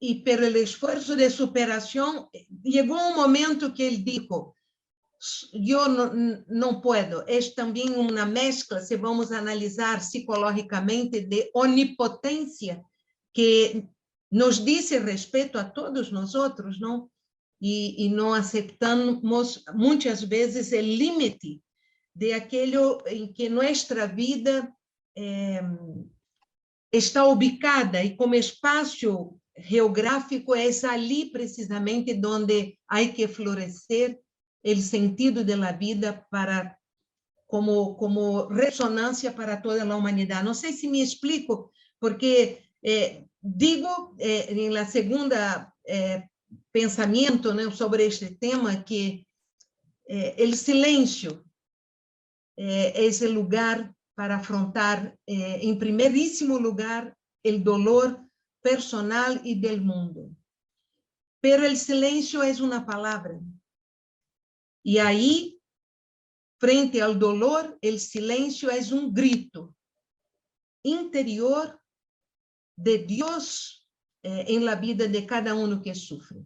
Y pero el esfuerzo de superación, llegó un momento que él dijo, yo no puedo, es también una mezcla, si vamos a analizar psicológicamente, de omnipotencia que nos dice respeto a todos nosotros, ¿no? Y no aceptamos muchas veces el límite de aquello en que nuestra vida está ubicada y como espacio geográfico es allí precisamente donde hay que florecer el sentido de la vida para como resonancia para toda la humanidad. No sé si me explico, porque digo en la segunda pensamiento, ¿no? Sobre este tema que el silencio es el lugar para afrontar, en primerísimo lugar, el dolor personal y del mundo. Pero el silencio es una palabra. Y ahí, frente al dolor, el silencio es un grito interior de Dios en la vida de cada uno que sufre.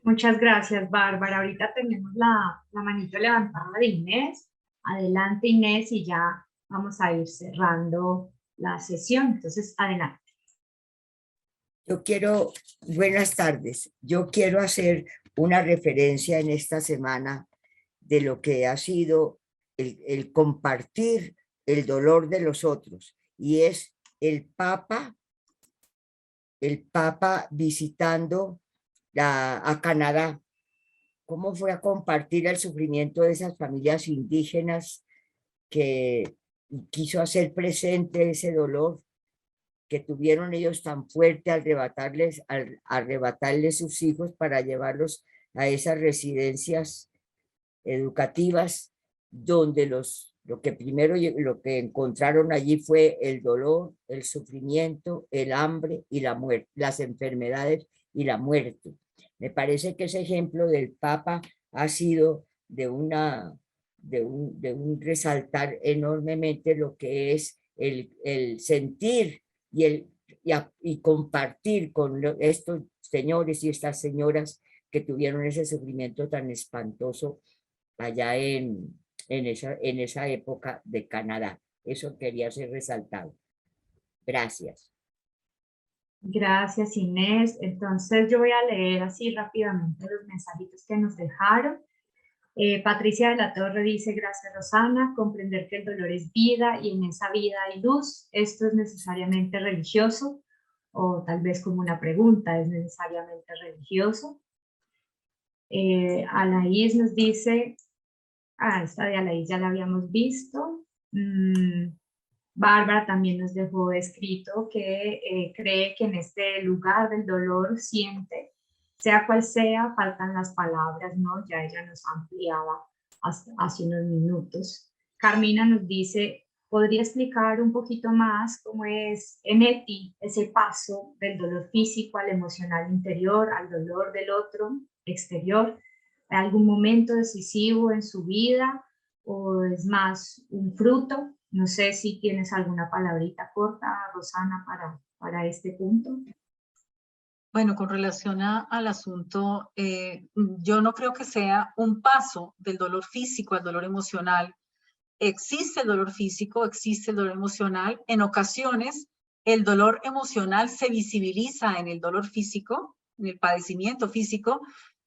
Muchas gracias, Bárbara. Ahorita tenemos la manito levantada de Inés. Adelante, Inés, y ya vamos a ir cerrando la sesión. Entonces, adelante.
Buenas tardes. Yo quiero hacer una referencia en esta semana de lo que ha sido el compartir el dolor de los otros, y es el Papa visitando a Canadá. ¿Cómo fue a compartir el sufrimiento de esas familias indígenas que quiso hacer presente ese dolor que tuvieron ellos tan fuerte al arrebatarles sus hijos para llevarlos a esas residencias educativas donde lo que encontraron allí fue el dolor, el sufrimiento, el hambre y la muerte, las enfermedades y la muerte. Me parece que ese ejemplo del Papa ha sido de un resaltar enormemente lo que es el sentir y compartir con estos señores y estas señoras que tuvieron ese sufrimiento tan espantoso allá en esa época de Canadá. Eso quería ser resaltado. Gracias.
Gracias, Inés. Entonces yo voy a leer así rápidamente los mensajitos que nos dejaron. Patricia de la Torre dice: gracias, Rosana, comprender que el dolor es vida y en esa vida hay luz. ¿Esto es necesariamente religioso? O tal vez como una pregunta, ¿es necesariamente religioso? Alaís nos dice, esta de Alaís ya la habíamos visto. Bárbara también nos dejó escrito que cree que en este lugar del dolor siente, sea cual sea, faltan las palabras, ¿no? Ya ella nos ampliaba hace unos minutos. Carmina nos dice, ¿podría explicar un poquito más cómo es en ETI ese paso del dolor físico al emocional interior, al dolor del otro exterior? ¿Hay algún momento decisivo en su vida o es más un fruto? No sé si tienes alguna palabrita corta, Rosana, para este punto.
Bueno, con relación al asunto, yo no creo que sea un paso del dolor físico al dolor emocional. Existe el dolor físico, existe el dolor emocional. En ocasiones, el dolor emocional se visibiliza en el dolor físico, en el padecimiento físico,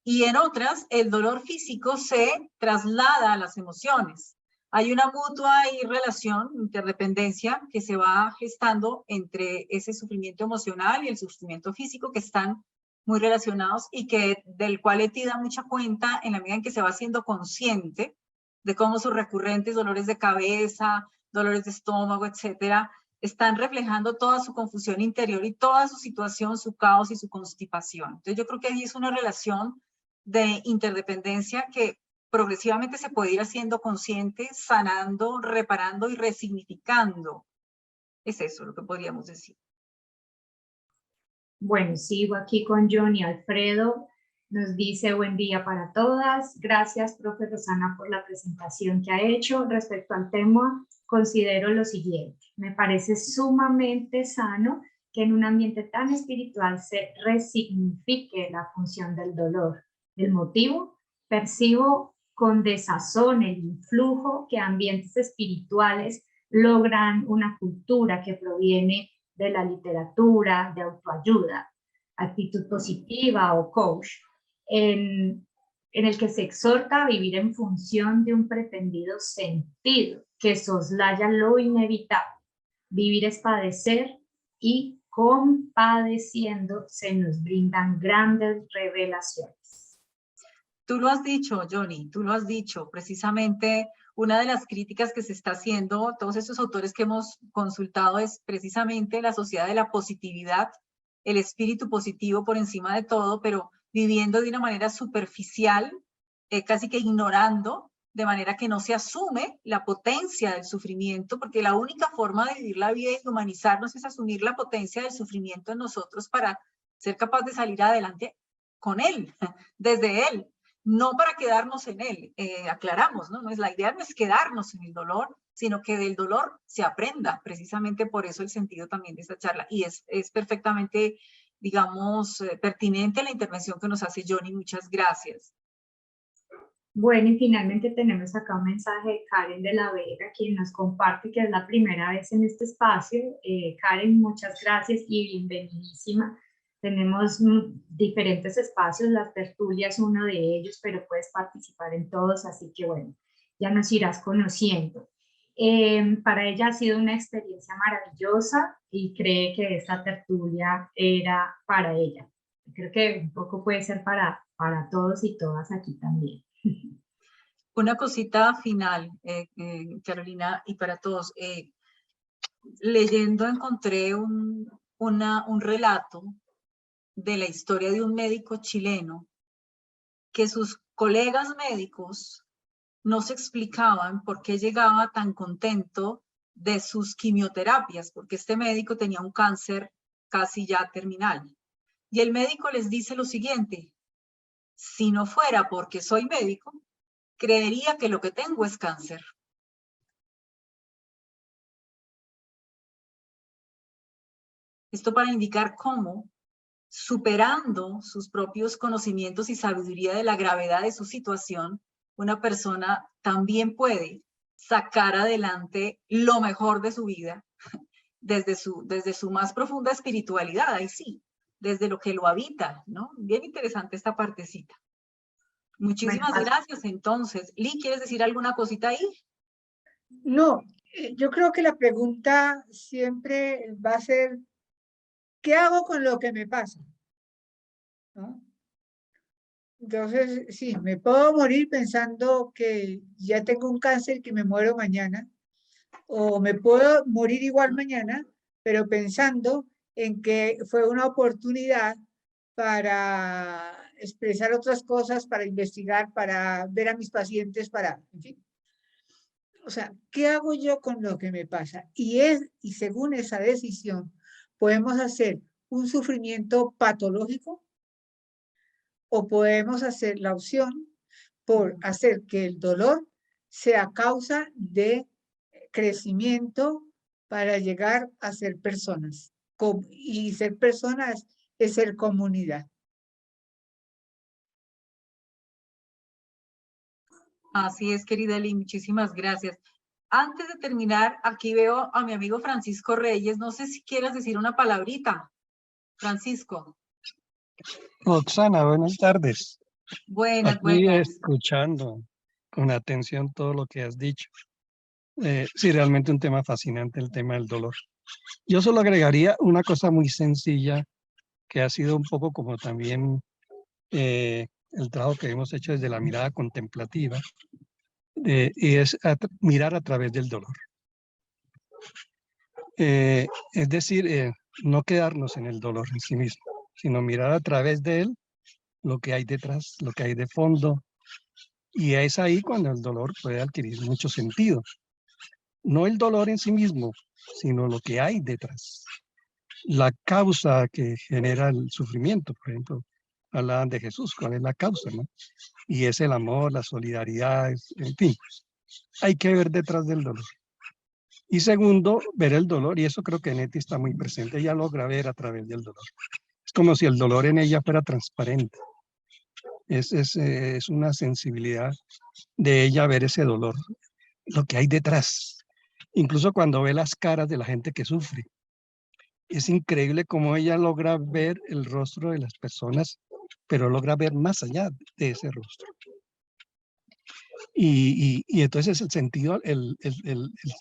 y en otras, el dolor físico se traslada a las emociones. Hay una mutua relación, interdependencia, que se va gestando entre ese sufrimiento emocional y el sufrimiento físico, que están muy relacionados y del cual Eti da mucha cuenta en la medida en que se va haciendo consciente de cómo sus recurrentes dolores de cabeza, dolores de estómago, etcétera, están reflejando toda su confusión interior y toda su situación, su caos y su constipación. Entonces yo creo que ahí es una relación de interdependencia que progresivamente se puede ir haciendo consciente, sanando, reparando y resignificando. Es eso lo que podríamos decir.
Bueno, sigo aquí con Johnny Alfredo. Nos dice: buen día para todas. Gracias, profe Rosana, por la presentación que ha hecho. Respecto al tema, considero lo siguiente. Me parece sumamente sano que en un ambiente tan espiritual se resignifique la función del dolor. El motivo, percibo con desazón el influjo que ambientes espirituales logran una cultura que proviene de la literatura, de autoayuda, actitud positiva o coach, en el que se exhorta a vivir en función de un pretendido sentido que soslaya lo inevitable. Vivir es padecer y compadeciendo se nos brindan grandes revelaciones.
Tú lo has dicho, Johnny, tú lo has dicho. Precisamente una de las críticas que se está haciendo, todos estos autores que hemos consultado, es precisamente la sociedad de la positividad, el espíritu positivo por encima de todo, pero viviendo de una manera superficial, casi que ignorando, de manera que no se asume la potencia del sufrimiento, porque la única forma de vivir la vida y de humanizarnos es asumir la potencia del sufrimiento en nosotros para ser capaz de salir adelante con él, desde él. No para quedarnos en él, aclaramos, ¿no? La idea no es quedarnos en el dolor, sino que del dolor se aprenda, precisamente por eso el sentido también de esta charla. Y es perfectamente, digamos, pertinente la intervención que nos hace Johnny. Muchas gracias.
Bueno, y finalmente tenemos acá un mensaje de Karen de la Vega, quien nos comparte que es la primera vez en este espacio. Karen, muchas gracias y bienvenidísima. Tenemos diferentes espacios, las tertulias uno de ellos, pero puedes participar en todos, así que bueno, ya nos irás conociendo. Para ella ha sido una experiencia maravillosa y cree que esta tertulia era para ella. Creo que un poco puede ser para todos y todas aquí también.
Una cosita final, Carolina, y para todos. Leyendo encontré un relato de la historia de un médico chileno que sus colegas médicos no se explicaban por qué llegaba tan contento de sus quimioterapias, porque este médico tenía un cáncer casi ya terminal. Y el médico les dice lo siguiente: si no fuera porque soy médico, creería que lo que tengo es cáncer. Esto para indicar cómo superando sus propios conocimientos y sabiduría de la gravedad de su situación, una persona también puede sacar adelante lo mejor de su vida desde su más profunda espiritualidad, ahí sí, desde lo que lo habita, ¿no? Bien interesante esta partecita. Muchísimas gracias, entonces. Lee, ¿quieres decir alguna cosita ahí?
No, yo creo que la pregunta siempre va a ser, ¿qué hago con lo que me pasa? ¿No? Entonces, sí, me puedo morir pensando que ya tengo un cáncer y que me muero mañana, o me puedo morir igual mañana, pero pensando en que fue una oportunidad para expresar otras cosas, para investigar, para ver a mis pacientes, para, en fin. O sea, ¿qué hago yo con lo que me pasa? Y según esa decisión, podemos hacer un sufrimiento patológico o podemos hacer la opción por hacer que el dolor sea causa de crecimiento para llegar a ser personas. Y ser personas es ser comunidad.
Así es, querida Lee, muchísimas gracias. Antes de terminar, aquí veo a mi amigo Francisco Reyes. No sé si quieras decir una palabrita, Francisco.
Roxana, buenas tardes.
Buenas,
Aquí
buenas.
escuchando con atención todo lo que has dicho. Sí, realmente un tema fascinante, el tema del dolor. Yo solo agregaría una cosa muy sencilla que ha sido un poco como también el trabajo que hemos hecho desde la mirada contemplativa, y es mirar a través del dolor. Es decir, no quedarnos en el dolor en sí mismo, sino mirar a través de él lo que hay detrás, lo que hay de fondo, y es ahí cuando el dolor puede adquirir mucho sentido. No el dolor en sí mismo, sino lo que hay detrás. La causa que genera el sufrimiento, por ejemplo, hablaban de Jesús, ¿cuál es la causa, no? Y es el amor, la solidaridad, en fin, hay que ver detrás del dolor. Y segundo, ver el dolor, y eso creo que Neti está muy presente, ella logra ver a través del dolor. Es como si el dolor en ella fuera transparente. Es una sensibilidad de ella ver ese dolor, lo que hay detrás. Incluso cuando ve las caras de la gente que sufre. Es increíble cómo ella logra ver el rostro de las personas, pero logra ver más allá de ese rostro. Y entonces el sentido, el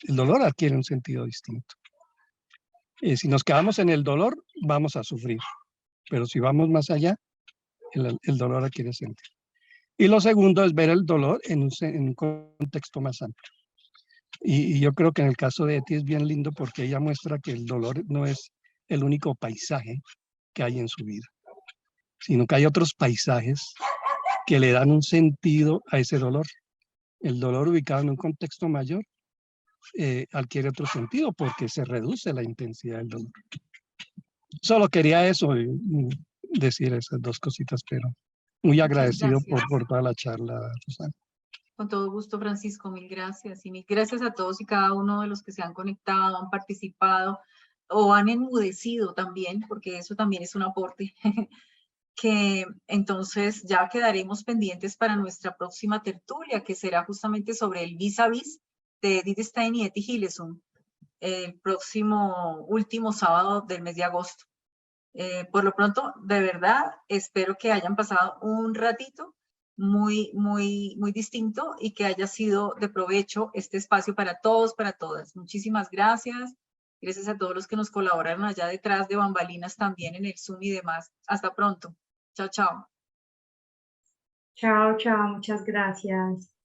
dolor adquiere un sentido distinto. Si nos quedamos en el dolor, vamos a sufrir. Pero si vamos más allá, el dolor adquiere sentido. Y lo segundo es ver el dolor en un contexto más amplio. Y yo creo que en el caso de Eti es bien lindo porque ella muestra que el dolor no es el único paisaje que hay en su vida, sino que hay otros paisajes que le dan un sentido a ese dolor. El dolor ubicado en un contexto mayor adquiere otro sentido porque se reduce la intensidad del dolor. Solo quería eso, decir esas dos cositas, pero muy agradecido por toda la charla, Susana.
Con todo gusto, Francisco, mil gracias. Y mil gracias a todos y cada uno de los que se han conectado, han participado o han enmudecido también, porque eso también es un aporte. Que entonces ya quedaremos pendientes para nuestra próxima tertulia, que será justamente sobre el vis a vis de Edith Stein y Etty Hillesum, el próximo último sábado del mes de agosto. Por lo pronto, de verdad, espero que hayan pasado un ratito muy distinto y que haya sido de provecho este espacio para todos, para todas. Muchísimas gracias. Gracias a todos los que nos colaboraron allá detrás de bambalinas también en el Zoom y demás. Hasta pronto. Chao, chao.
Chao, chao. Muchas gracias.